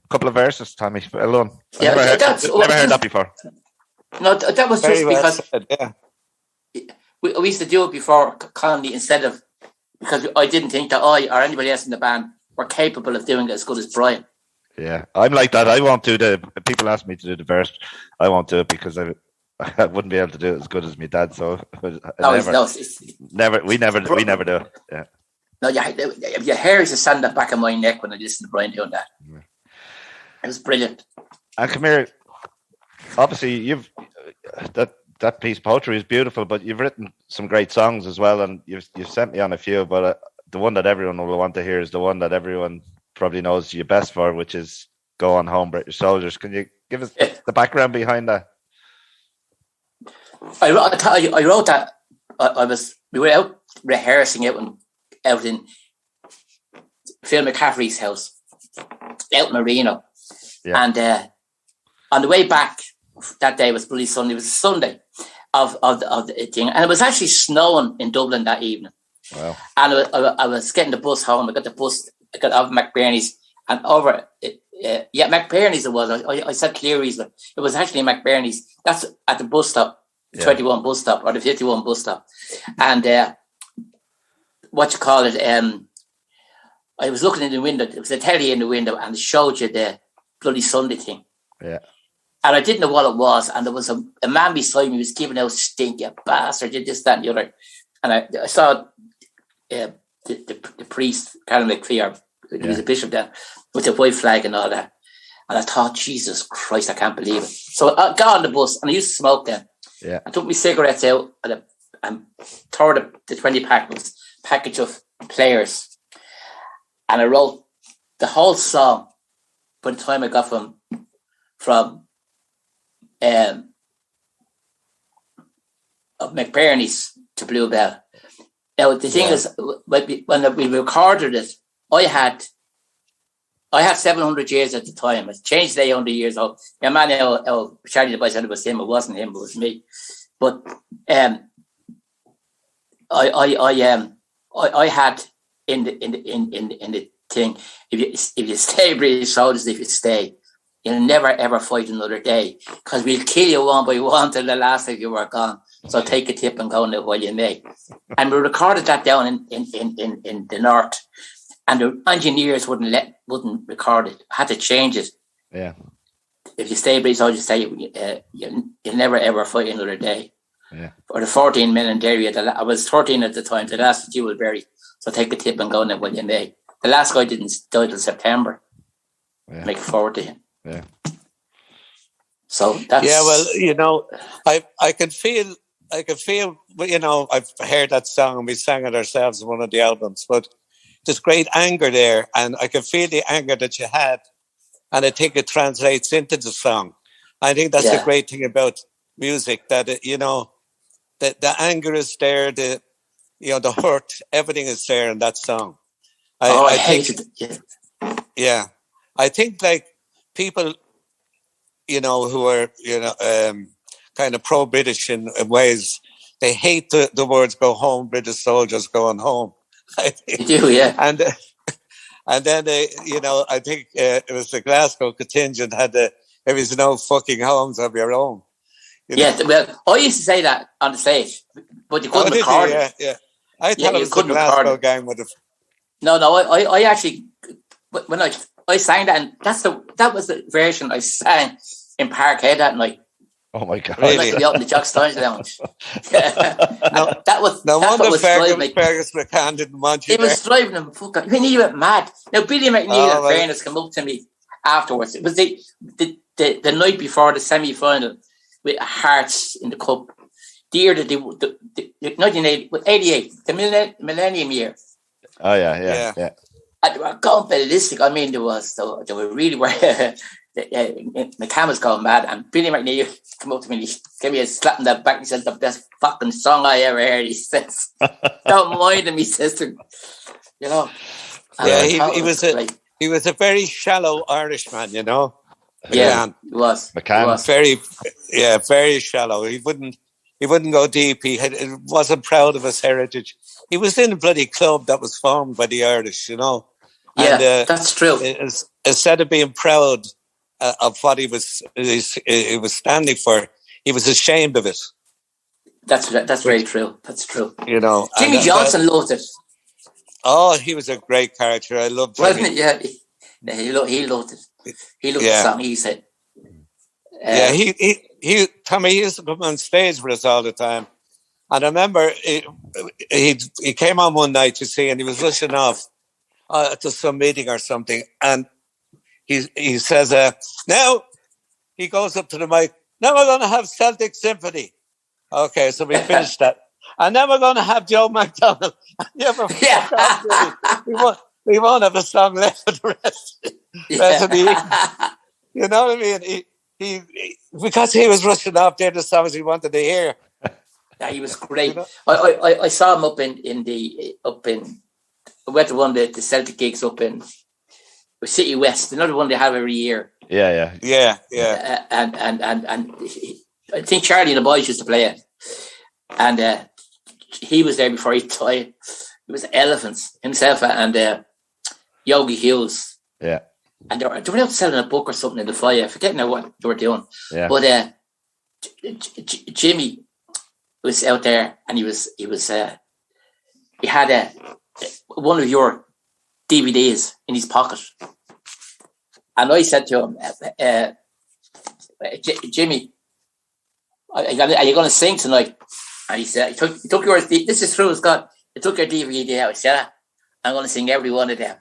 couple of verses, Tommy. Well done. Yeah, never heard that before. No, that was just because said, we used to do it before Connolly instead of, because I didn't think that I or anybody else in the band were capable of doing it as good as Brian. Yeah, I'm like that. I won't do people ask me to do the verse. I won't do it because I wouldn't be able to do it as good as my dad. So we never do it. Yeah. No, your hair is standing at the back of my neck when I listen to Brian doing that. Yeah. It was brilliant. And come here. Obviously, you've that piece of poetry is beautiful, but you've written some great songs as well, and you've sent me on a few. But the one that everyone will want to hear is the one that everyone probably knows you best for, which is "Go On Home, British Soldiers." Can you give us the background behind that? I wrote that. We were out rehearsing it out in Phil McCaffrey's house out in Marino, and on the way back, that day was Bloody Sunday. It was a Sunday of the thing, and it was actually snowing in Dublin that evening. Wow! And I was getting the bus home. I got off McBurney's and over. McBurney's it was. I said Cleary's, but it was actually McBurney's. That's at the bus stop, the 21 bus stop or the 51 bus stop, and what you call it? I was looking in the window. There was a telly in the window, and it showed you the Bloody Sunday thing. Yeah. And I didn't know what it was. And there was a man beside me who was giving out stink, you bastard, you this, that, and the other. And I saw the priest, Carol McPhee, he was a bishop then, with the white flag and all that. And I thought, Jesus Christ, I can't believe it. So I got on the bus, and I used to smoke then. Yeah. I took my cigarettes out and tore the 20 package of Players. And I wrote the whole song by the time I got from McBurney's to Bluebell. Now the thing is, when we recorded it, I had 700 years at the time. It's changed 800 years old. Your man, Charlie the Boy said it was him. It wasn't him. It was me. But I had in the thing. If you stay, British soldiers, if you stay, you'll never ever fight another day, because we'll kill you one by one till the last of you are gone. So take a tip and go now while you may. And we recorded that down in the north, and the engineers wouldn't record it. Had to change it. Yeah. If you stay, British soldiers, say you'll never ever fight another day. Yeah. For the 14 men in Derry, I was 13 at the time. The last was Jewelberry. So take a tip and go now while you may. The last guy didn't die till September. Yeah. Looking forward to him. Yeah. So that's... Yeah, well, I can feel, I've heard that song and we sang it ourselves in one of the albums, but there's great anger there, and I can feel the anger that you had, and I think it translates into the song. I think that's the great thing about music, that, that the anger is there, the hurt, everything is there in that song. I hate it. Yeah. I think like people, who are, kind of pro-British in ways, they hate the words "go home, British soldiers going home." They do, yeah. And then I think it was the Glasgow contingent had there was no fucking homes of your own. Well, I used to say that on the stage, but you couldn't record it. Yeah. I thought it was the Glasgow gang with the... No, I actually, when I sang that, and that was the version I sang in Parkhead that night. Oh my God! Really? We opened the Jock Steins Lounge. That was no wonder Fergus McCann didn't want you. It was driving him fucking. He went mad. Now Billy McNeil and fairness came up to me afterwards. It was the night before the semi-final with Hearts in the cup. The year that the 1988, the millennium year. Oh yeah. And they were going ballistic. I mean, they were really McCann was going mad, and Billy McNeil came up to me and he gave me a slap in the back and he said, "The best fucking song I ever heard." He says, "Don't mind him," he says to him. Yeah, he was a very shallow Irishman, Yeah, he was. McCann. He was. Very shallow. He wouldn't go deep. He wasn't proud of his heritage. He was in a bloody club that was formed by the Irish, Yeah, and, that's true. Instead of being proud of what he was standing for, he was ashamed of it. That's very true. That's true. Jimmy Johnson loved it. Oh, he was a great character. I loved Jimmy. Wasn't it? Yeah, he loved it. He loved the song. He said, Tommy, he used to come on stage with us all the time. And I remember he came on one night, and he was rushing off to some meeting or something. And he says, now, he goes up to the mic, now we're going to have Celtic Symphony. Okay, so we finished that. And then we're going to have Joe McDonald. We won't have a song left for the rest of the evening. You know what I mean? He because he was rushing off there the songs he wanted to hear. Yeah, he was great. I saw him up in I went to one of the Celtic gigs up in City West, another one they have every year. Yeah. And I think Charlie and the boys used to play it, and he was there before he died. It was Elephants himself and Yogi Hughes. Yeah. And they were out selling a book or something in the foyer. I forget now what they were doing. Yeah. But Jimmy was out there, and he had one of your DVDs in his pocket. And I said to him, Jimmy, are you going to sing tonight? And he said, he took yours. This is true, Scott. He took your DVD out. He said, I'm going to sing every one of them.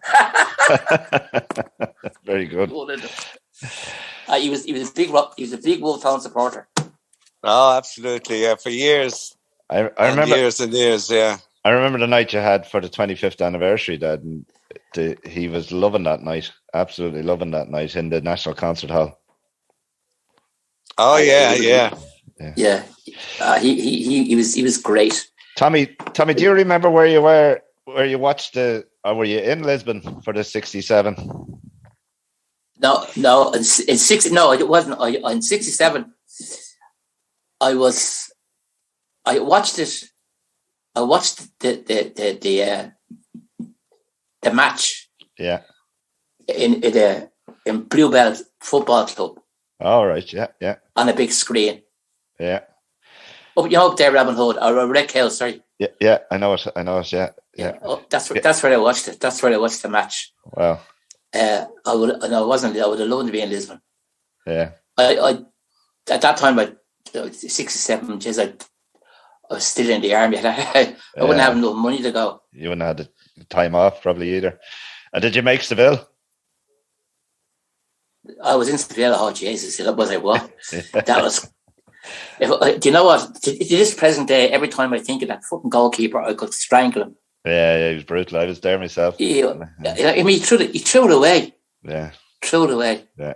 Very good. He was a big Wolfetones supporter. Oh, absolutely. Yeah, for years. I remember years and years. Yeah. I remember the night you had for the 25th anniversary, Dad, and he was loving that night. Absolutely loving that night in the National Concert Hall. Oh yeah. He was great. Tommy, do you remember where you watched or were you in Lisbon for the 67? No, in 60. No, it wasn't. In 67, I watched it. I watched the match. Yeah. In Bluebell Football Club. All right. Yeah. On a big screen. Yeah. Up there, Robin Hood or Red Hill. Sorry. Yeah. I know it. Yeah. Oh, that's where I watched it. That's where I watched the match. Wow. I would have loved to be in Lisbon. Yeah. I at that time, 67 years, I was still in the army. I wouldn't have enough money to go. You wouldn't have the time off probably either. And did you make Seville? I was in Seville. Oh Jesus! Was I what? That was. Do you know what? To this present day, every time I think of that fucking goalkeeper, I could strangle him. Yeah, he was brutal. I was there myself. I mean, he threw it away. Yeah. Threw it away. Yeah.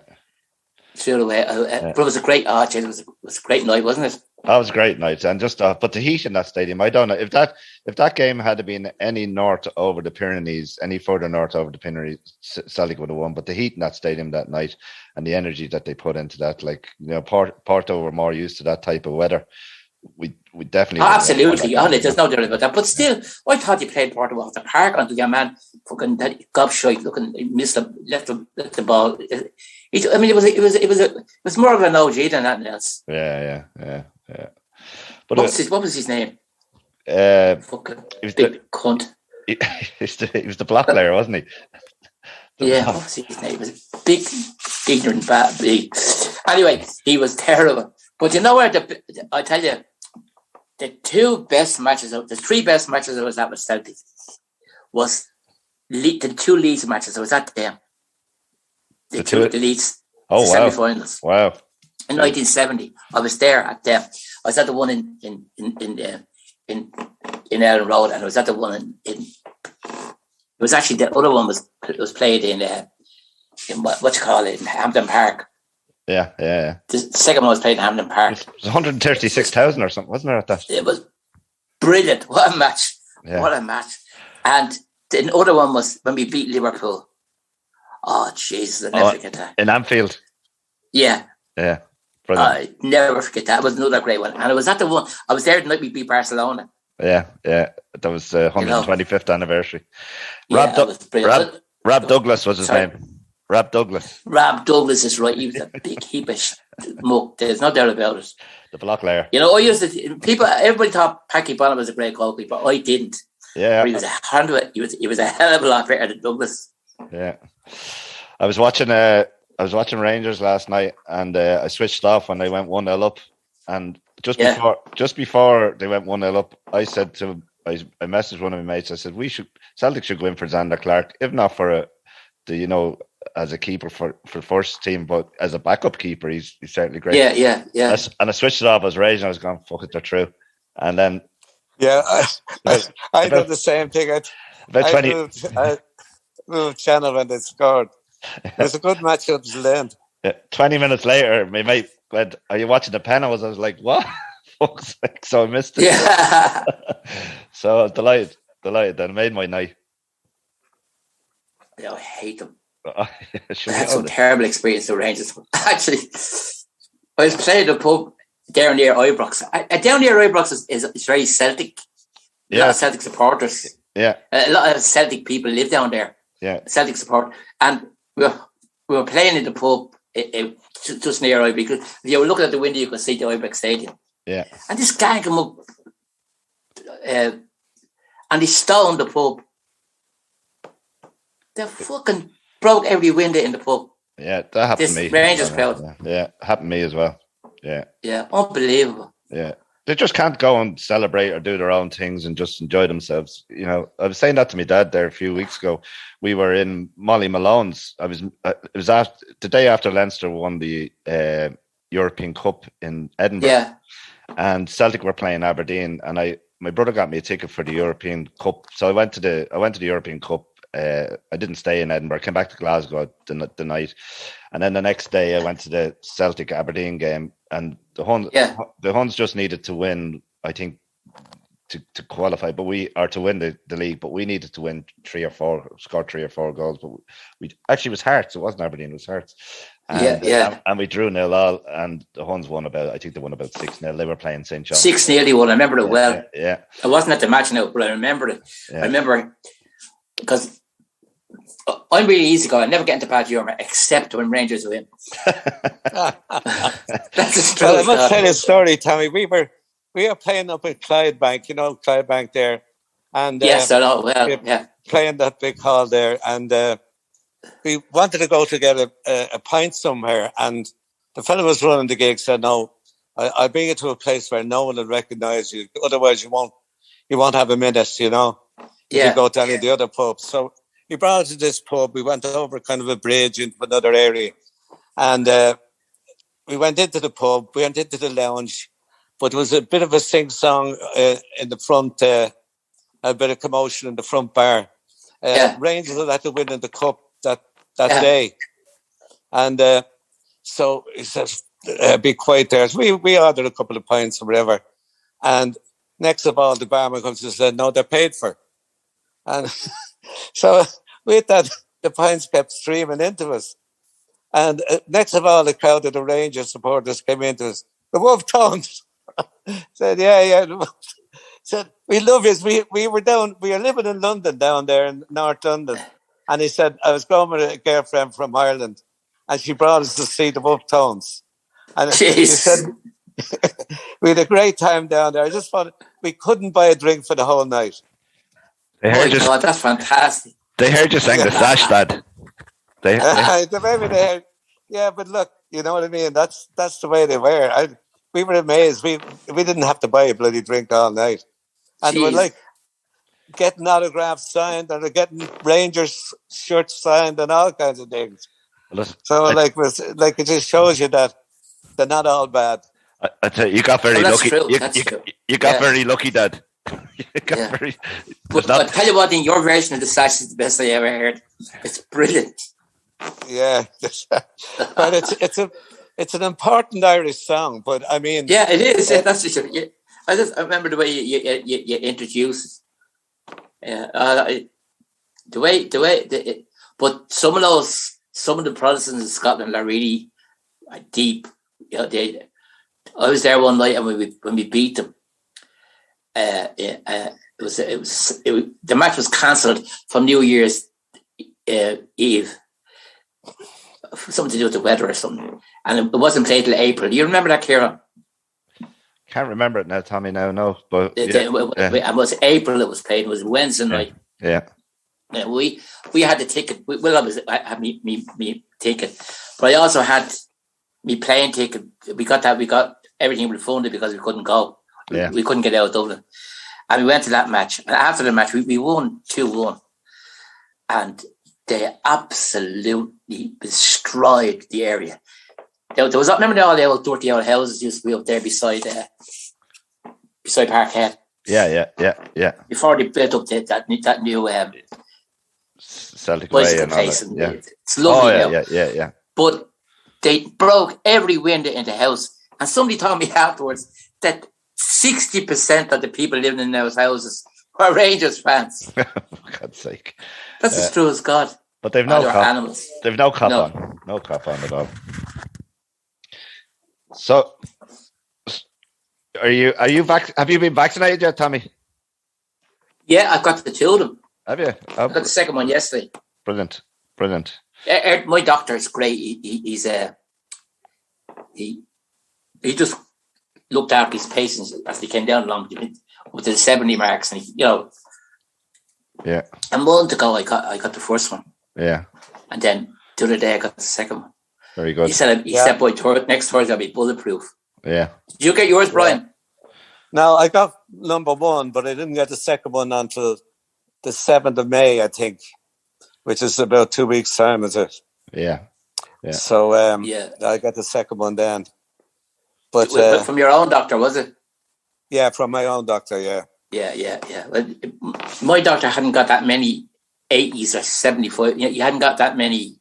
Threw it away. But it was a great arch. It was a great night, wasn't it? That was a great night, and just but the heat in that stadium, I don't know if that game had been any north over the Pyrenees, any further north over the Pyrenees, Celtic would have won. But the heat in that stadium that night and the energy that they put into that, Porto were more used to that type of weather. We definitely absolutely. There's no doubt about that. But still, I thought he played Porto off the park until your man fucking gobshite looking missed left the ball. It was more of an OG than anything else. Yeah. But what was his name? Fucking big cunt. He was the block player, wasn't he? What was his name? He was a big, ignorant, big. Anyway, he was terrible. But you know where I tell you, the three best matches I was at with Celtic was the two Leeds matches. I was at them. The Leeds semi-finals. Wow. In 1970, I was there at them. I was at the one in Ellen Road, and I was at the one in. It was actually the other one was played in what you call it, in Hampden Park. Yeah. The second one was played in Hampden Park. It was 136,000 or something, wasn't there? At that, it was brilliant. What a match! Yeah. What a match! And the other one was when we beat Liverpool. Oh Jesus! I'll never forget that. In Anfield. Yeah. Brilliant. I never forget that. It was another great one, and I was at the one. I was there the night we beat Barcelona. Yeah. That was 125th anniversary. Rob Douglas was his name. Rob Douglas. Rob Douglas is right. He was a big heap of muck. There's no doubt about it. The block layer. I used to everybody thought Packy Bonham was a great goalkeeper. I didn't. Yeah. But he was a hell of a lot better than Douglas. Yeah. I was watching Rangers last night, and I switched off when they went 1-0 up, and just before they went 1-0 up, I said to I messaged one of my mates. I said Celtic should go in for Xander Clark, if not for as a keeper for first team, but as a backup keeper, he's certainly great. Yeah. And I switched it off. I was raging. I was going, fuck it, they're true. And then I did the same thing. I moved channel when they scored. It was a good match up to the end. 20 minutes later, my mate went, "Are you watching the Penalties?" I was like, "What?" Fuck's sake. So I missed it. Yeah. So delighted. That made my night. Yeah, I hate them. I had some terrible experience with Rangers. Actually, I was playing at the pub down near Ibrox. Down near Ibrox is very Celtic. A lot of Celtic supporters. Yeah. A lot of Celtic people live down there. Yeah. Celtic support. And we were playing in the pub just near Ibrox. Because if you were looking at the window, you could see the Ibrox Stadium. Yeah. And this gang came up and they stormed the pub. They fucking broke every window in the pub. Yeah, that happened to me. Rangers crowd. Yeah, happened to me as well. Yeah. Yeah, unbelievable. Yeah. They just can't go and celebrate or do their own things and just enjoy themselves. You know, I was saying that to my dad there a few weeks ago. We were in Molly Malone's. It was after, the day after Leinster won the European Cup in Edinburgh. Yeah. And Celtic were playing Aberdeen, and my brother got me a ticket for the European Cup. So I went to the European Cup. I didn't stay in Edinburgh. I came back to Glasgow the night, and then the next day I went to the Celtic Aberdeen game. And the Huns just needed to win, I think, to qualify, but to win the league. But we needed to win score 3 or 4 goals. But we actually, it was Hearts. It wasn't Aberdeen. It was Hearts. And, and we drew 0-0, and the Huns won about 6-0. They were playing St. John's. 6-0 they won. I remember it well. Yeah. I wasn't at the match now, but I remember it. Yeah. I remember because I'm really easy going. I never get into bad humour except when Rangers win. That's a true. Well, I must tell you a story, Tommy. We were playing up at Clydebank, you know, Clydebank there. And yes, I know. Well, yeah. Playing that big hall there. And we wanted to go to get a pint somewhere. And the fellow was running the gig said, no, I'll bring you to a place where no one will recognise you. Otherwise, you won't have a minute, you know. Yeah. You go to any of the other pubs. So he brought us to this pub. We went over kind of a bridge into another area. And we went into the pub. We went into the lounge. But there was a bit of a sing-song in the front, a bit of commotion in the front bar. Rangers had to win in the cup that day. And so he says, be quiet there. So we ordered a couple of pints or whatever. And next of all, the barman comes and said, no, they're paid for. And so with that, the pints kept streaming into us. And next of all, the crowd of the Rangers supporters came into us. The Wolfetones said, yeah. Said, we love you. We were living in London down there in North London. And he said, I was going with a girlfriend from Ireland and she brought us to see the Wolfetones. And he said, we had a great time down there. I just thought we couldn't buy a drink for the whole night. God, that's fantastic. They heard you sing the Sash, Dad. They heard. Yeah, but look, you know what I mean? That's the way they were. We were amazed. We didn't have to buy a bloody drink all night. And we're like getting autographs signed and getting Rangers shirts signed and all kinds of things. So it just shows you that they're not all bad. I tell you, you got very lucky. You got very lucky, Dad. But I'll tell you what, in your version of the Sash is the best I ever heard. It's brilliant. Yeah, but it's an important Irish song. But I mean, yeah, it is. That's just, I remember the way you introduce it. But some of the Protestants in Scotland are really deep. You know, I was there one night and when we beat them. The match was cancelled from New Year's Eve. Something to do with the weather or something. And it wasn't played till April. Do you remember that, Kieran? Can't remember it now, Tommy. No. But it was April it was played. It was Wednesday night. Yeah. We had the ticket. I had me ticket. But I also had me plane ticket. We got everything refunded because we couldn't go. Yeah. We couldn't get out of Dublin. And we went to that match. And after the match, we won 2-1. And they absolutely destroyed the area. There was, remember all the old dirty old houses used to be up there beside Parkhead? Yeah. Before they built up that new Celtic Way and place. All that. It's lovely now. Yeah. But they broke every window in the house. And somebody told me afterwards that 60% of the people living in those houses were Rangers fans. For God's sake. That's as true as God. But they've no animals. They've no crop on. No crop on at all. So, have you been vaccinated yet, Tommy? Yeah, I've got the two of them. Have you? I got the second one yesterday. Brilliant. My doctor is great. He just looked after his patients as they came down along with the 70 marks, and Yeah. A month ago, I got the first one. Yeah. And then the other day, I got the second one. Very good. He said next Thursday I'll be bulletproof. Yeah. Did you get yours, Brian? No, I got number one, but I didn't get the second one until the 7th of May, I think, which is about 2 weeks' time, is it? Yeah. So I got the second one then. But from your own doctor, was it? Yeah, from my own doctor, yeah. Yeah. Well, my doctor hadn't got that many 80s or 75. You hadn't got that many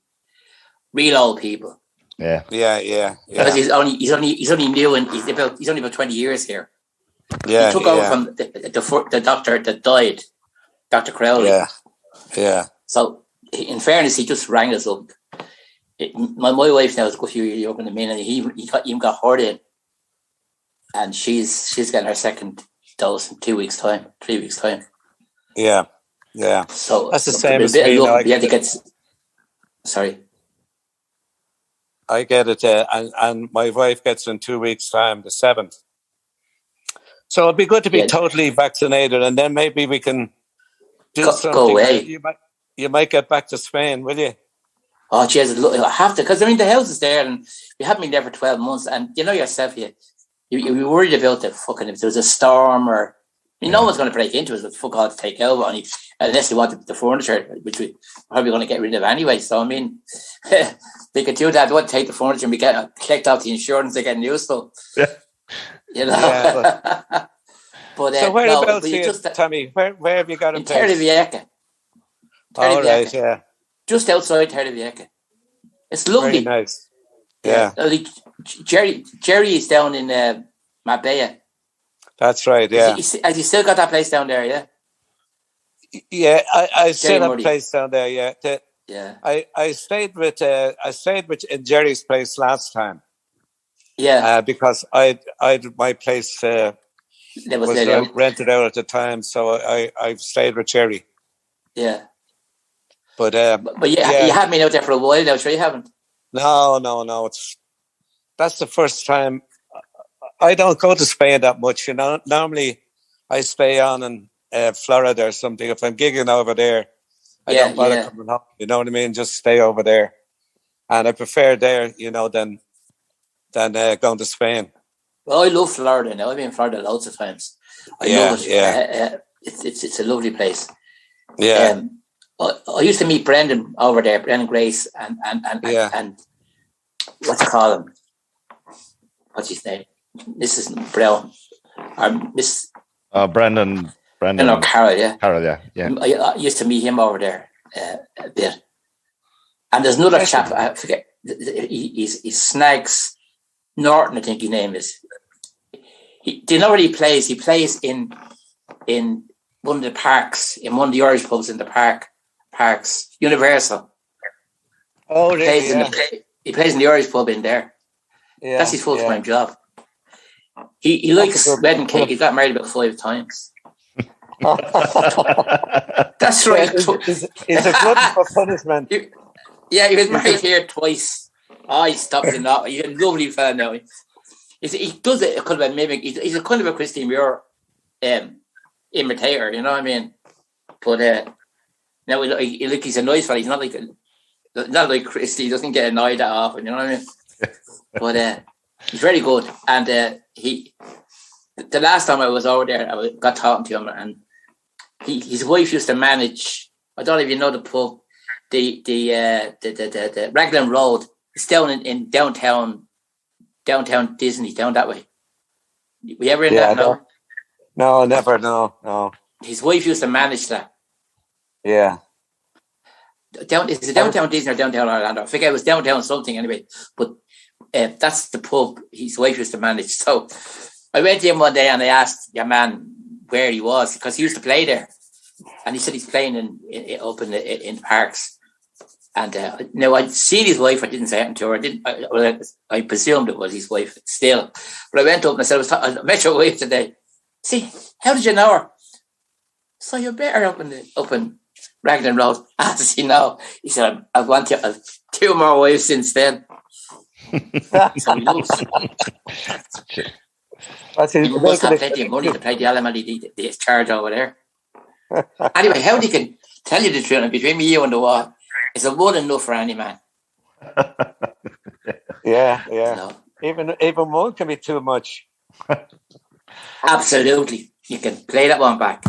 real old people. Yeah. Because he's only new, and he's only about 20 years here. Yeah. He took over from the doctor that died, Dr. Crowley. Yeah. So, in fairness, he just rang us up. My wife now is a few years younger than me, and he got her in, and she's getting her second dose in 3 weeks' time. Yeah. So that's the same as me. Sorry. I get it, and my wife gets it in 2 weeks' time, the 7th. So it'd be good to be totally vaccinated, and then maybe we can do something. Go away. You might get back to Spain, will you? Oh, geez, I have to, because the house is there, and we haven't been there for 12 months, and you know yourself, you're worried about if there was a storm, or no one's going to break into it, but fuck all to take over, unless you want the furniture, which we're probably going to get rid of anyway. So they could do that. They want to take the furniture and we collect off the insurance, they're getting useful. Yeah. But so whereabouts here, Tommy? Where have you got in Terravieca? All right, yeah. Just outside Terravieca. It's lovely. Very nice. Yeah. Jerry is down in Marbella. That's right, yeah. Has he still got that place down there, yeah? Yeah, I still have a place down there, yeah. Yeah. I stayed with in Jerry's place last time. Yeah. Because my place was rented out at the time, so I've stayed with Jerry. Yeah. But you haven't been out there for a while now, sure you haven't? No. That's the first time. I don't go to Spain that much, Normally, I stay on in Florida or something. If I'm gigging over there, I don't bother coming home. You know what I mean? Just stay over there, and I prefer there, than going to Spain. Well, I love Florida now. I've been in Florida loads of times. I love it. Yeah. It's a lovely place. Yeah. I used to meet Brendan over there, Brendan Grace, and what's him? What's his name? Mrs. Brown, Miss. Brendan. No, Carol. Yeah. Carol. Yeah. I used to meet him over there a bit. And there's another chap. I forget. He's Snags Norton, I think his name is. Do you know where he plays? He plays in one of the parks, in one of the Irish pubs in the parks, Universal. Oh, really? He plays in the Irish pub in there. Yeah, that's his full-time job. He likes wedding cake. He got married about 5 times. That's right. It's a glutton for punishment. He was married here twice. He stopped it now. He's a lovely fellow now. He does it kind of a mimic. He's a kind of a Christine Muir imitator, you know what I mean? But now he's a nice fellow. He's not like Christy. He doesn't get annoyed that often, you know what I mean? But he's very good. And the last time I was over there, I got talking to him, and his wife used to manage. I don't know if you know the pub, the Raglan Road. It's down in downtown Disney, down that way. Were you ever in that? No, never. No. His wife used to manage that. Yeah. Is it downtown Disney or downtown Orlando? I forget. It was downtown something anyway. But that's the pub his wife used to manage. So I went to him one day and I asked your man where he was, because he used to play there, and he said he's playing up in the parks. And now I'd seen his wife. I didn't say anything to her. I presumed it was his wife still. But I went up and I said, I met your wife today. See, how did you know her? So you're better up in Raglan Road. Does he know? He said, I've wanted 2 more wives since then. So he knows. He must have plenty of money to pay the alimony they charge over there. Anyway, how they can tell you the truth between me, you and the wall, it's a one enough for any man. Yeah. No. Even one can be too much. Absolutely. You can play that one back.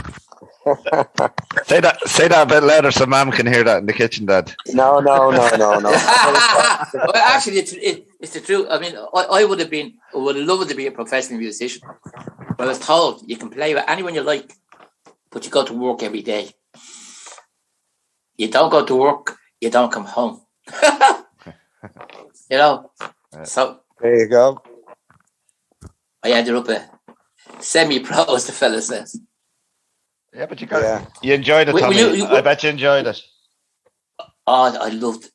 Say that a bit louder so Mum can hear that in the kitchen, Dad. No. Well, actually, it's the truth. I mean, I would have loved to be a professional musician. But I was told you can play with anyone you like, but you go to work every day. You don't go to work, you don't come home. You know? So there you go. I ended up a semi-pro, as the fella says. Yeah, but you enjoyed it, Tommy. I bet you enjoyed it. Oh, I loved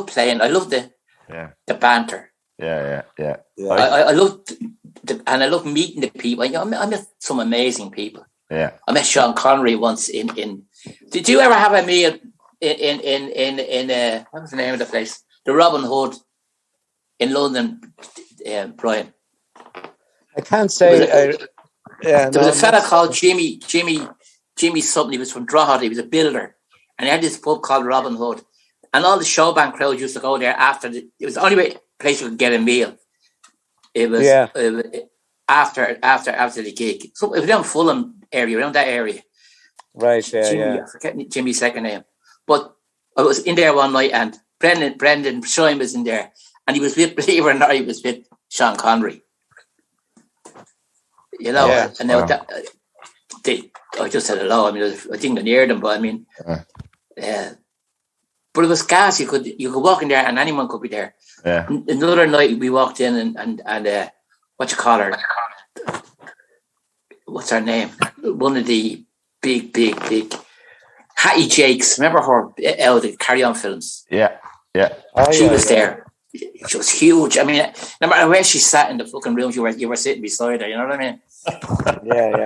playing. I loved the banter. Yeah. I loved and I loved meeting the people. You know, I met some amazing people. Yeah. I met Sean Connery once in did you ever have a meal in what was the name of the place? The Robin Hood in London, Brian. I can't say. There was a fella called Jimmy something. He was from Drogheda. He was a builder, and he had this pub called Robin Hood. And all the showband crowd used to go there after. It was the only place you could get a meal. It was after the gig. So it was around Fulham area, around that area. Right. I forget Jimmy's second name, but I was in there one night, and Brendan Shine was in there, and he was with, believe it or not, he was with Sean Connery. You know, and now I just said hello. I mean, I didn't near them, but I mean, but it was gas. You could walk in there, and anyone could be there. Yeah. Another night we walked in, and what you call her? What's her name? One of the big Hattie Jakes. Remember her? The Carry On films. Yeah. She was there. She was huge. I mean, no matter where she sat in the fucking room, you were sitting beside her. You know what I mean? Yeah.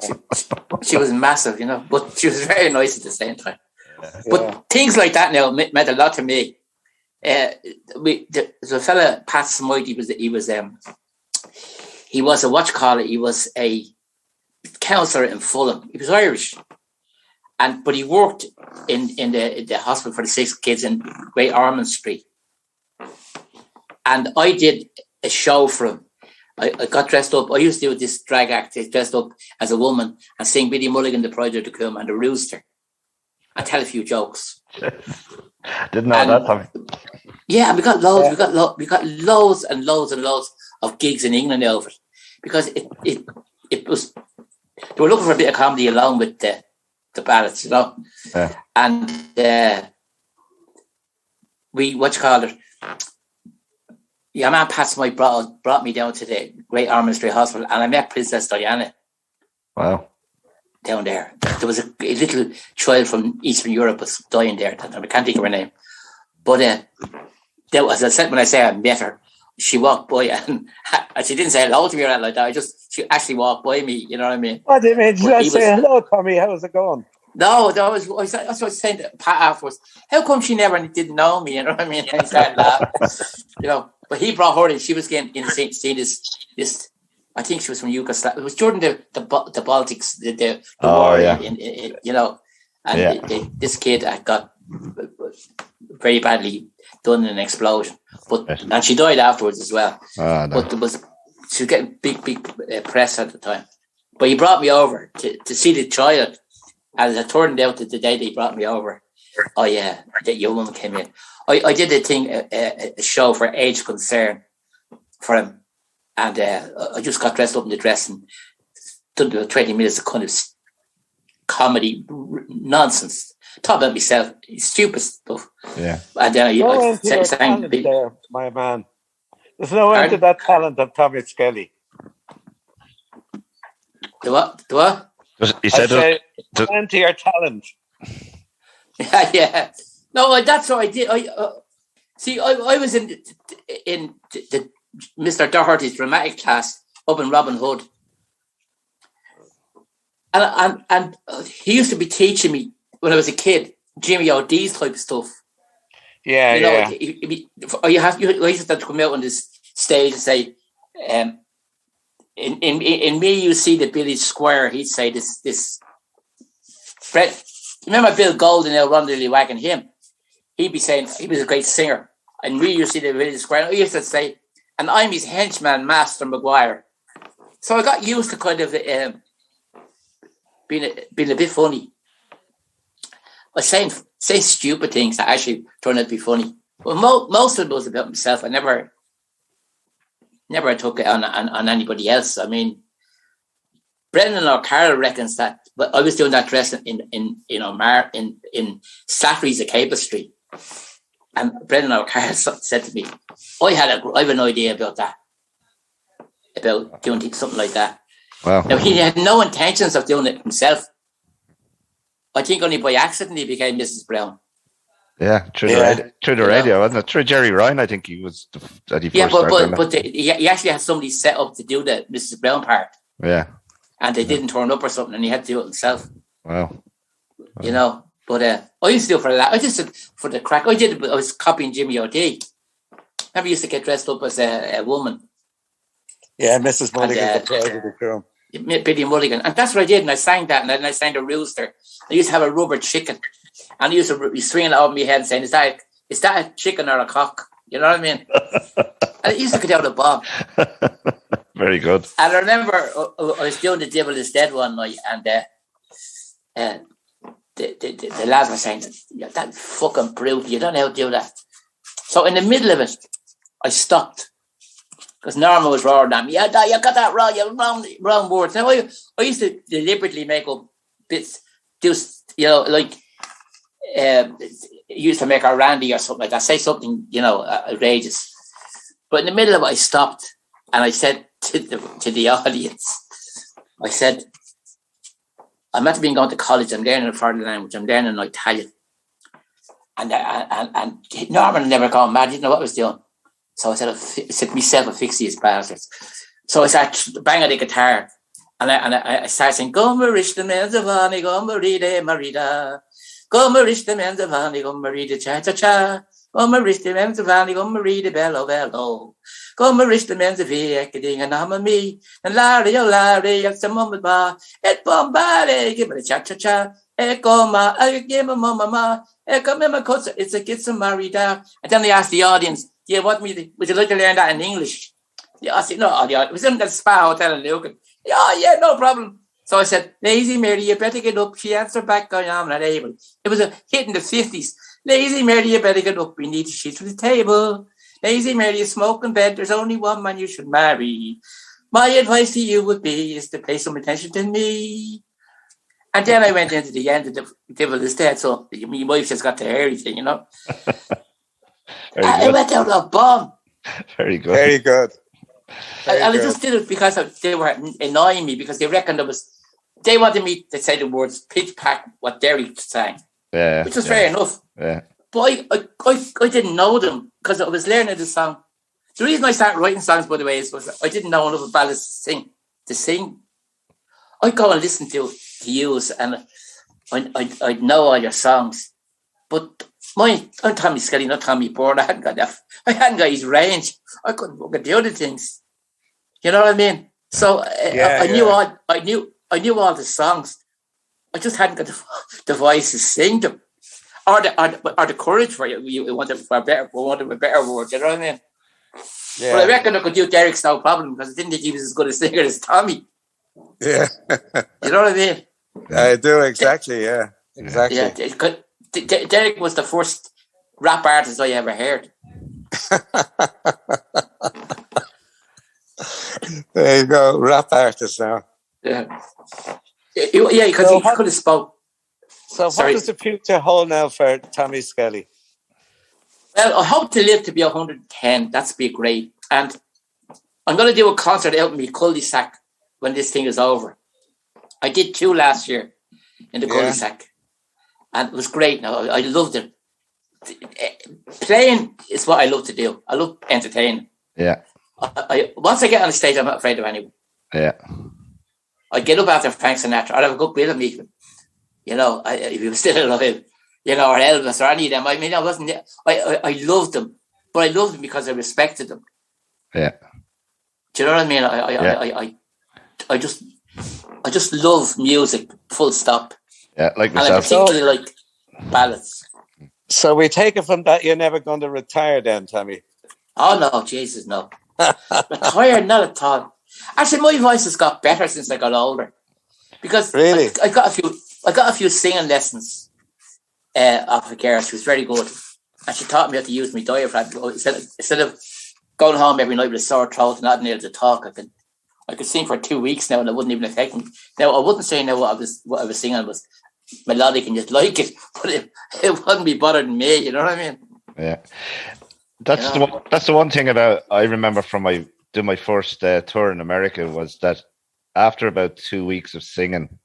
She was massive, you know, but she was very nice at the same time. But things like that now meant a lot to me. There's a fella, Pat Smythe. He was a watchcaller. He was a counsellor in Fulham. He was Irish, but he worked in the hospital for the sick kids in Great Ormond Street. And I did a show for him. I got dressed up. I used to do this drag act, dressed up as a woman and sing Billy Mulligan, The Pride of the Coombe and The Rooster. And tell a few jokes. Didn't know that, Tommy. Yeah, and we got loads. We got loads and loads and loads of gigs in England over it, because it was, they were looking for a bit of comedy along with the ballads, you know. Yeah. And yeah, man, Pat Smythe brought me down to the Great Ormond Street Hospital, and I met Princess Diana. Wow. Down there. There was a little child from Eastern Europe was dying there. I can't think of her name. But as I said, when I say I met her, she walked by and she didn't say hello to me or anything like that. She actually walked by me, you know what I mean? What do you mean? Did I say hello, Tommy? How's it going? No, that's what I was saying to Pat afterwards. How come she never didn't know me? You know what I mean? And he started laughing. You know, but he brought her in. She was getting in seeing this. I think she was from Yugoslavia. It was during the Baltics, the war, you know. And this kid had got very badly done in an explosion, and she died afterwards as well. No. But she was getting big press at the time. But he brought me over to see the child. And it turned out that the day they brought me over, that young woman came in. I did a show for Age Concern for him. And I just got dressed up in the dress and done about 20 minutes of kind of comedy nonsense. Talk about myself, stupid stuff. Yeah. And then I sang there, my man. There's no end to that talent of Tommy Skelly. The what? He said no end to your talent. Yeah. No, that's what I did. I was in the Mr. Doherty's dramatic class up in Robin Hood, and he used to be teaching me when I was a kid, Jimmy O'Dee's type of stuff. Yeah, I used to come out on this stage and say, in me you see the village square. He'd say this. Fred, remember Bill Golden, Rondelly wagging him? He'd be saying he was a great singer. And me you see the village square. I used to say, and I'm his henchman, Master Maguire. So I got used to kind of being a bit funny. I saying stupid things that actually turned out to be funny. Well, most of it was about myself. I never took it on anybody else. I mean, Brendan O'Carroll reckons that, but I was doing that dress in Slattery's at Cable Street, and Brendan O'Carroll said to me, I have an idea about that, about doing something like that. Wow. Now, he had no intentions of doing it himself. I think only by accident he became Mrs. Brown. Yeah, through the radio, wasn't it? Through Jerry Ryan, I think he was. He actually had somebody set up to do the Mrs. Brown part. Yeah. And they didn't turn up or something, and he had to do it himself. Wow. You know, but I used to do it for a lot. I just did for the crack. I was copying Jimmy O'Dea. Remember, used to get dressed up as a woman. Yeah, Mrs. Mulligan. Biddy Mulligan. And that's what I did. And I sang that. And then I sang the rooster. I used to have a rubber chicken. And I used to be swinging it over my head and saying, is that a chicken or a cock? You know what I mean? And it used to get out a bomb. Very good. And I remember I was doing the Devil is Dead one night. And the lads were saying, that fucking brute, you don't know how to do that. So in the middle of it, I stopped. Because Norma was roaring at me, you got that wrong, you wrong words. Now, I used to deliberately make up bits, used to make our Randy or something like that, say something, outrageous. But in the middle of it, I stopped and I said to the audience, I said, I'm not being going to college, I'm learning a foreign language, I'm learning Italian. And Norman never gone mad, he didn't know what I was doing. So I said to myself, Asphyxious bastards. So I started banging the guitar and I started saying, Go Marish the Menzavani, Go Marida Marida, Go Marish the Menzavani, Go Marida Cha Cha Cha, Go Marish the Menzavani, Go Marida Bello Bello, Go Marish the Menzavi, Ekading and Amami, and Larry, at the moment bar, et bombare, give me the Cha Cha Cha, Ekoma, I give a mama, Ekomema Kotsa, it's a kid some Marida. And then they asked the audience, would you like to learn that in English? Yeah, I said, no, it was in the spa hotel in Lucan. Yeah, no problem. So I said, Lazy Mary, you better get up. She answered back, I'm not able. It was a hit in the 50s. Lazy Mary, you better get up. We need to sheet for the table. Lazy Mary, you smoke in bed. There's only one man you should marry. My advice to you would be is to pay some attention to me. And then I went into the end of the Devil is Dead. So my wife just got the hairy thing, you know. I went out a bomb. Very good. Very good. I just did it because they were annoying me because they reckoned they wanted me to say the words pitch pack what Derry sang. Yeah. Which was fair enough. Yeah. But I didn't know them because I was learning the song. The reason I started writing songs, by the way, was I didn't know enough about to sing. I'd go and listen to yous and I'd know all your songs. But I'm Tommy Skelly, not Tommy Bourne. I hadn't got his range. I couldn't look at the other things. You know what I mean? So I knew all the songs. I just hadn't got the voice to sing them, or the courage for you. You wanted a better word. You know what I mean? Yeah. But I reckon I could do Derek's no problem because I didn't think he was as good a singer as Tommy. Yeah. You know what I mean? I do, exactly. Yeah, exactly. Yeah, Derek was the first rap artist I ever heard. There you go, rap artist now. Yeah, because he could have spoke. So what does the future hold now for Tommy Skelly? Well, I hope to live to be 110. That's be great. And I'm going to do a concert out in my cul-de-sac when this thing is over. I did 2 last year in the cul-de-sac. And it was great. Now I loved it. playing is what I love to do. I love entertaining. Yeah. Once I get on the stage, I'm not afraid of anyone. Yeah. I get up after Frank Sinatra. I'd have a good bit of me. If he was still alive, or Elvis or any of them. I mean, I loved them, but I loved them because I respected them. Yeah. Do you know what I mean? I just love music, full stop. Yeah, like and I myself. particularly like ballads. So we take it from that you're never going to retire then, Tommy. Oh no, Jesus, no. Retire, not at all. Actually, my voice has got better since I got older. Because really? I got a few singing lessons off a girl. She was very good. And she taught me how to use my diaphragm. Instead of going home every night with a sore throat and not being able to talk, I could sing for 2 weeks now and it wouldn't even affect me. Now, I wouldn't say now what I was singing was melodic and just like it, but it wouldn't be bothering me, you know what I mean? Yeah. That's the one thing about, I remember from doing my first tour in America, was that after about 2 weeks of singing,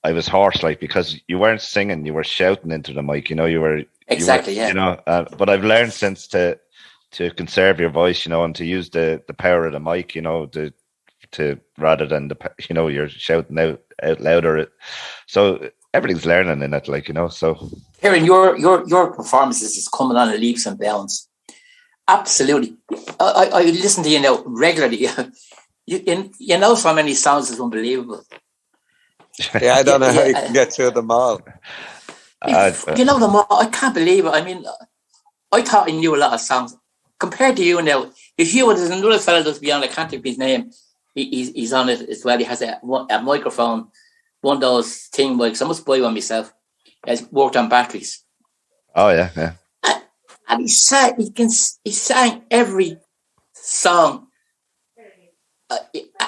I was hoarse, like, because you weren't singing, you were shouting into the mic, Exactly, yeah. But I've learned since to conserve your voice, and to use the power of the mic, to rather than you're shouting out louder. So everything's learning in it, so. Kieran, your performances is coming on in leaps and bounds. Absolutely. I listen to you now regularly. You know so many songs is unbelievable. Yeah, I don't know how you can get through them all. You know them all. I can't believe it. I mean, I thought I knew a lot of songs. Compared to you now, there's another fellow that's beyond, I can't think of his name. He's on it as well. He has a microphone, one of those thing mics. I must buy one myself. Has worked on batteries. Oh yeah. And he sang every song.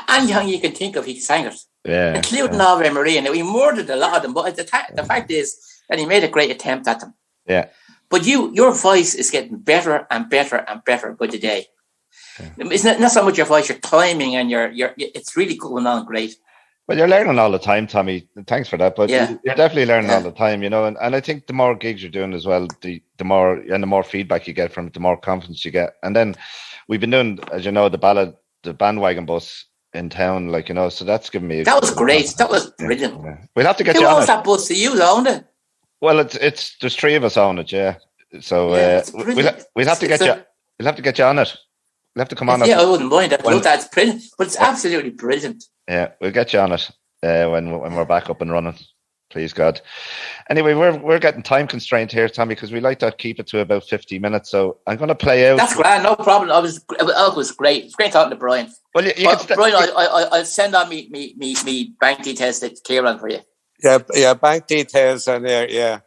Anything you can think of, he sang it. Yeah. Including Ave Maria. Now, he murdered a lot of them, but the fact is that he made a great attempt at them. Yeah. But your voice is getting better and better and better by the day. Yeah. It's not so much your voice, you're climbing and it's really going on great. Well, you're learning all the time, Tommy. Thanks for that. But yeah. You're definitely learning all the time, and I think the more gigs you're doing as well, the more feedback you get from it, the more confidence you get. And then we've been doing, as you know, the bandwagon bus in town, so that's given me. That was great. That was brilliant. Yeah. We'll have to get you on it. Who owns that bus? Do you own it? Well, there's three of us on it, yeah. So we'll have to get you. We'll have to get you on it. We'll have to come on it. Yeah, I wouldn't mind that. That's brilliant, but it's absolutely brilliant. Yeah, we'll get you on it when we're back up and running. Please God. Anyway, we're getting time constrained here, Tommy, because we like to keep it to about 50 minutes. So I'm going to play out. That's grand, no problem. It was great. It's great talking to Brian. Well, Brian, I'll send on me bank details to Kieran for you. Yeah, bank details are there. Yeah,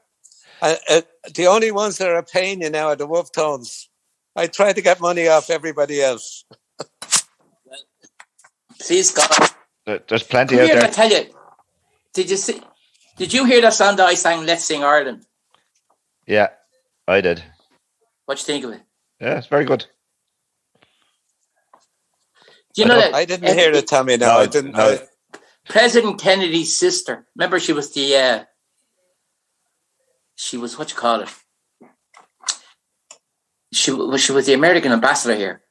the only ones that are paying you now are the Wolfetones. I try to get money off everybody else. Well, please God. There's plenty out there. I tell you, did you hear that song that I sang, Let's Sing Ireland? Yeah, I did. What do you think of it? Yeah, it's very good. Do you know that? I didn't hear it, Tommy. No, I didn't. No. President Kennedy's sister. Remember, she was what you call it? She was the American ambassador here.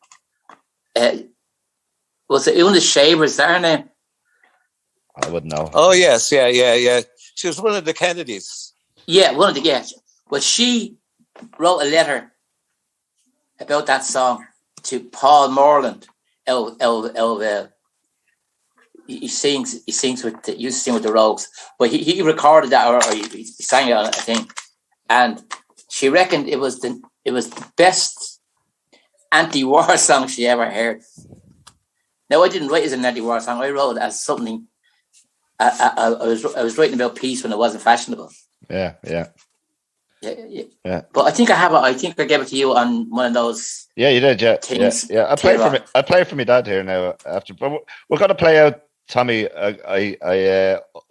Was it Una Shaver? Is that her name? I wouldn't know. Oh yes, yeah. She was one of the Kennedys. Yeah, one of the Well, she wrote a letter about that song to Paul Morland. He sings with used to sing with the Rogues, but he recorded that or he sang it on, I think, and she reckoned it was the best anti-war song she ever heard. Now, I didn't write it as an anti-war song. I wrote it as something. I was writing about peace when it wasn't fashionable. Yeah. But I think I have it. I think I gave it to you on one of those. Yeah, you did. Yeah, things. Yeah. I play for my dad here now. But we're going to play out. Tommy, I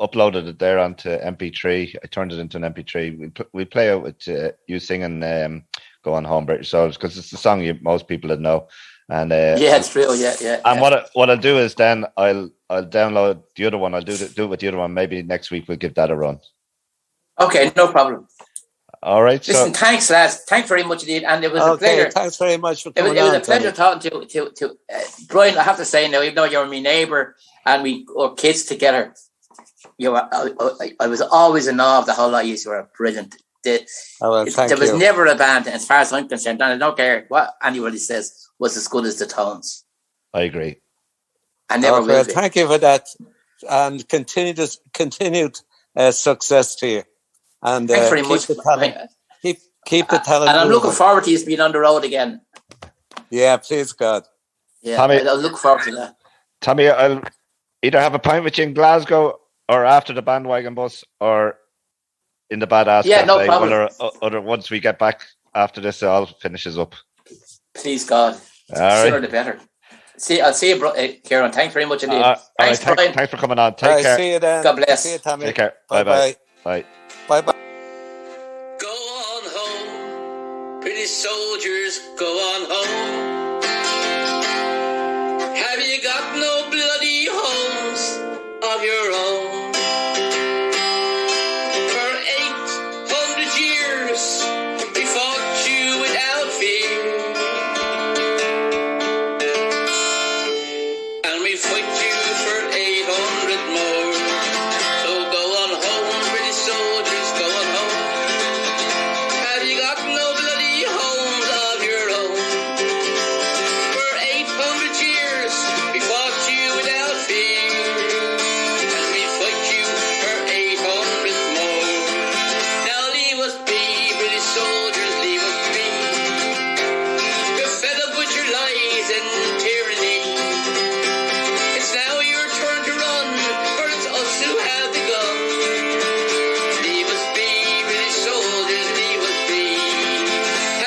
uploaded it there onto MP3. I turned it into an MP3. We play out with you singing "Go On Home, Break Yourselves" because it's the song most people would know. And it's true. Yeah. And what I'll do is then I'll download the other one. I'll do it with the other one. Maybe next week we'll give that a run. Okay, no problem. All right. Listen, thanks, lads. Thanks very much indeed. And it was a Okay, pleasure. thanks very much for It coming was on, a pleasure Tommy. talking to Brian. I have to say now, even though you're my neighbour and we were kids together, I was always in awe of the whole lot. You were brilliant. There was never a band, as far as I'm concerned, and I don't care what anybody says, was as good as the Tones. I agree. I never will be. Thank you for that, and continued success to you. And thanks very much. Keep the talent. And I'm looking forward to you being on the road again. Yeah, please God. Yeah, Tommy, I'll look forward to that. Tommy, I'll either have a pint with you in Glasgow or after the bandwagon bus or in the Badass Cafe. No problem. Or once we get back after this, it all finishes up. Please God. Sooner the better. I'll see you, Kieran. Thanks very much indeed. Thanks, Brian. Thanks for coming on. Take care. See you then. God bless. See you, Tommy. Take care. Bye-bye. Bye. Bye-bye. Go on home, pretty soldiers, go on home. Have you got no bloody homes of your own? For 800 years, we fought you without fear. And we fight you for 800 more. So go on home, pretty soldiers, go on home. Have you got no bloody homes of your own? For 800 years, we fought you without fear. And we fight you for 800 more. Now leave us be, pretty soldiers, leave us be. You're fed up with your lies and tyranny. It's now your turn to run, for it's us who have the gun. Leave us be, British soldiers, leave us be.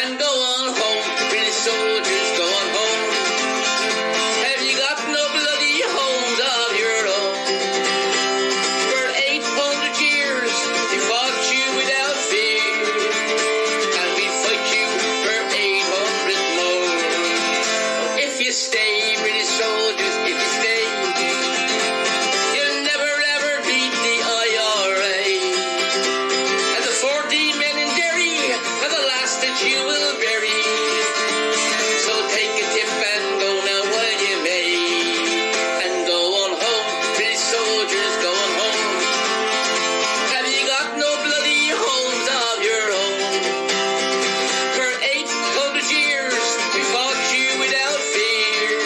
And go on home, British soldiers, go on home. Have you got no bloody homes of your own? For 800 years, we fought you without fear. And we fight you for 800 more. If you stay, British soldiers, if you stay, you'll never ever beat the IRA. And the 14 men in Derry are the last that you will bury. So take a tip and go now while you may. And go on home, British soldiers, go on home. Have you got no bloody homes of your own? For 800 years, we fought you without fear.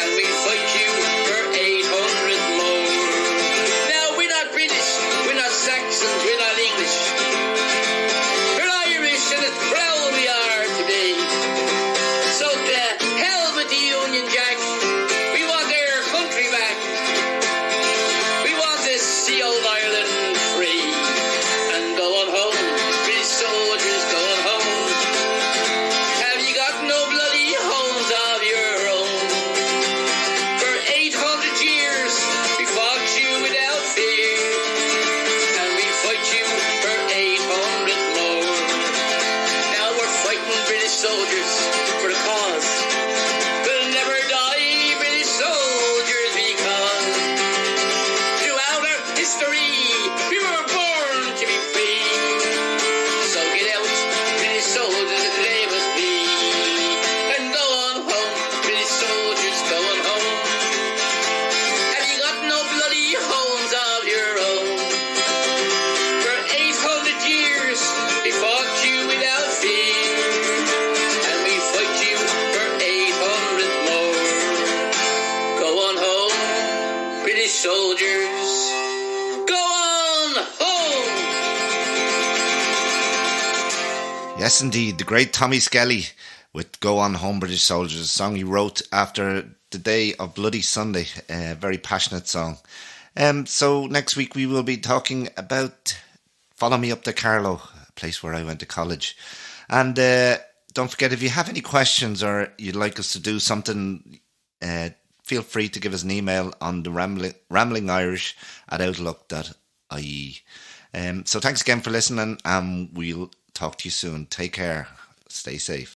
And we fight you for 800 more. Now we're not British, we're not Saxons, we're not English. We're Irish and it's proud we are today. So to hell with the Union Jack. We want our country back. We want to see old Ireland free. And go on home, British soldiers, go on home. Have you got no bloody homes of your own? For 800 years, we fought you without fear. And we fight you for 800 more. Now we're fighting British soldiers for the cause. We'll never die, British soldiers, because throughout our history, we were born to be free. So get out, British soldiers, and leave us be. And go on home, British soldiers, go on home. Have you got no bloody homes of your own? For 800 years, we fought you without fear. And we fight you for 800 more. Go on home, British soldiers. Go on home! Yes, indeed. The great Tommy Skelly with Go On Home, British Soldiers, a song he wrote after the day of Bloody Sunday. A very passionate song. So next week we will be talking about Follow Me Up to Carlow, a place where I went to college. And don't forget, if you have any questions or you'd like us to do something, feel free to give us an email on the ramblingirish@outlook.ie. So thanks again for listening, and we'll talk to you soon. Take care. Stay safe.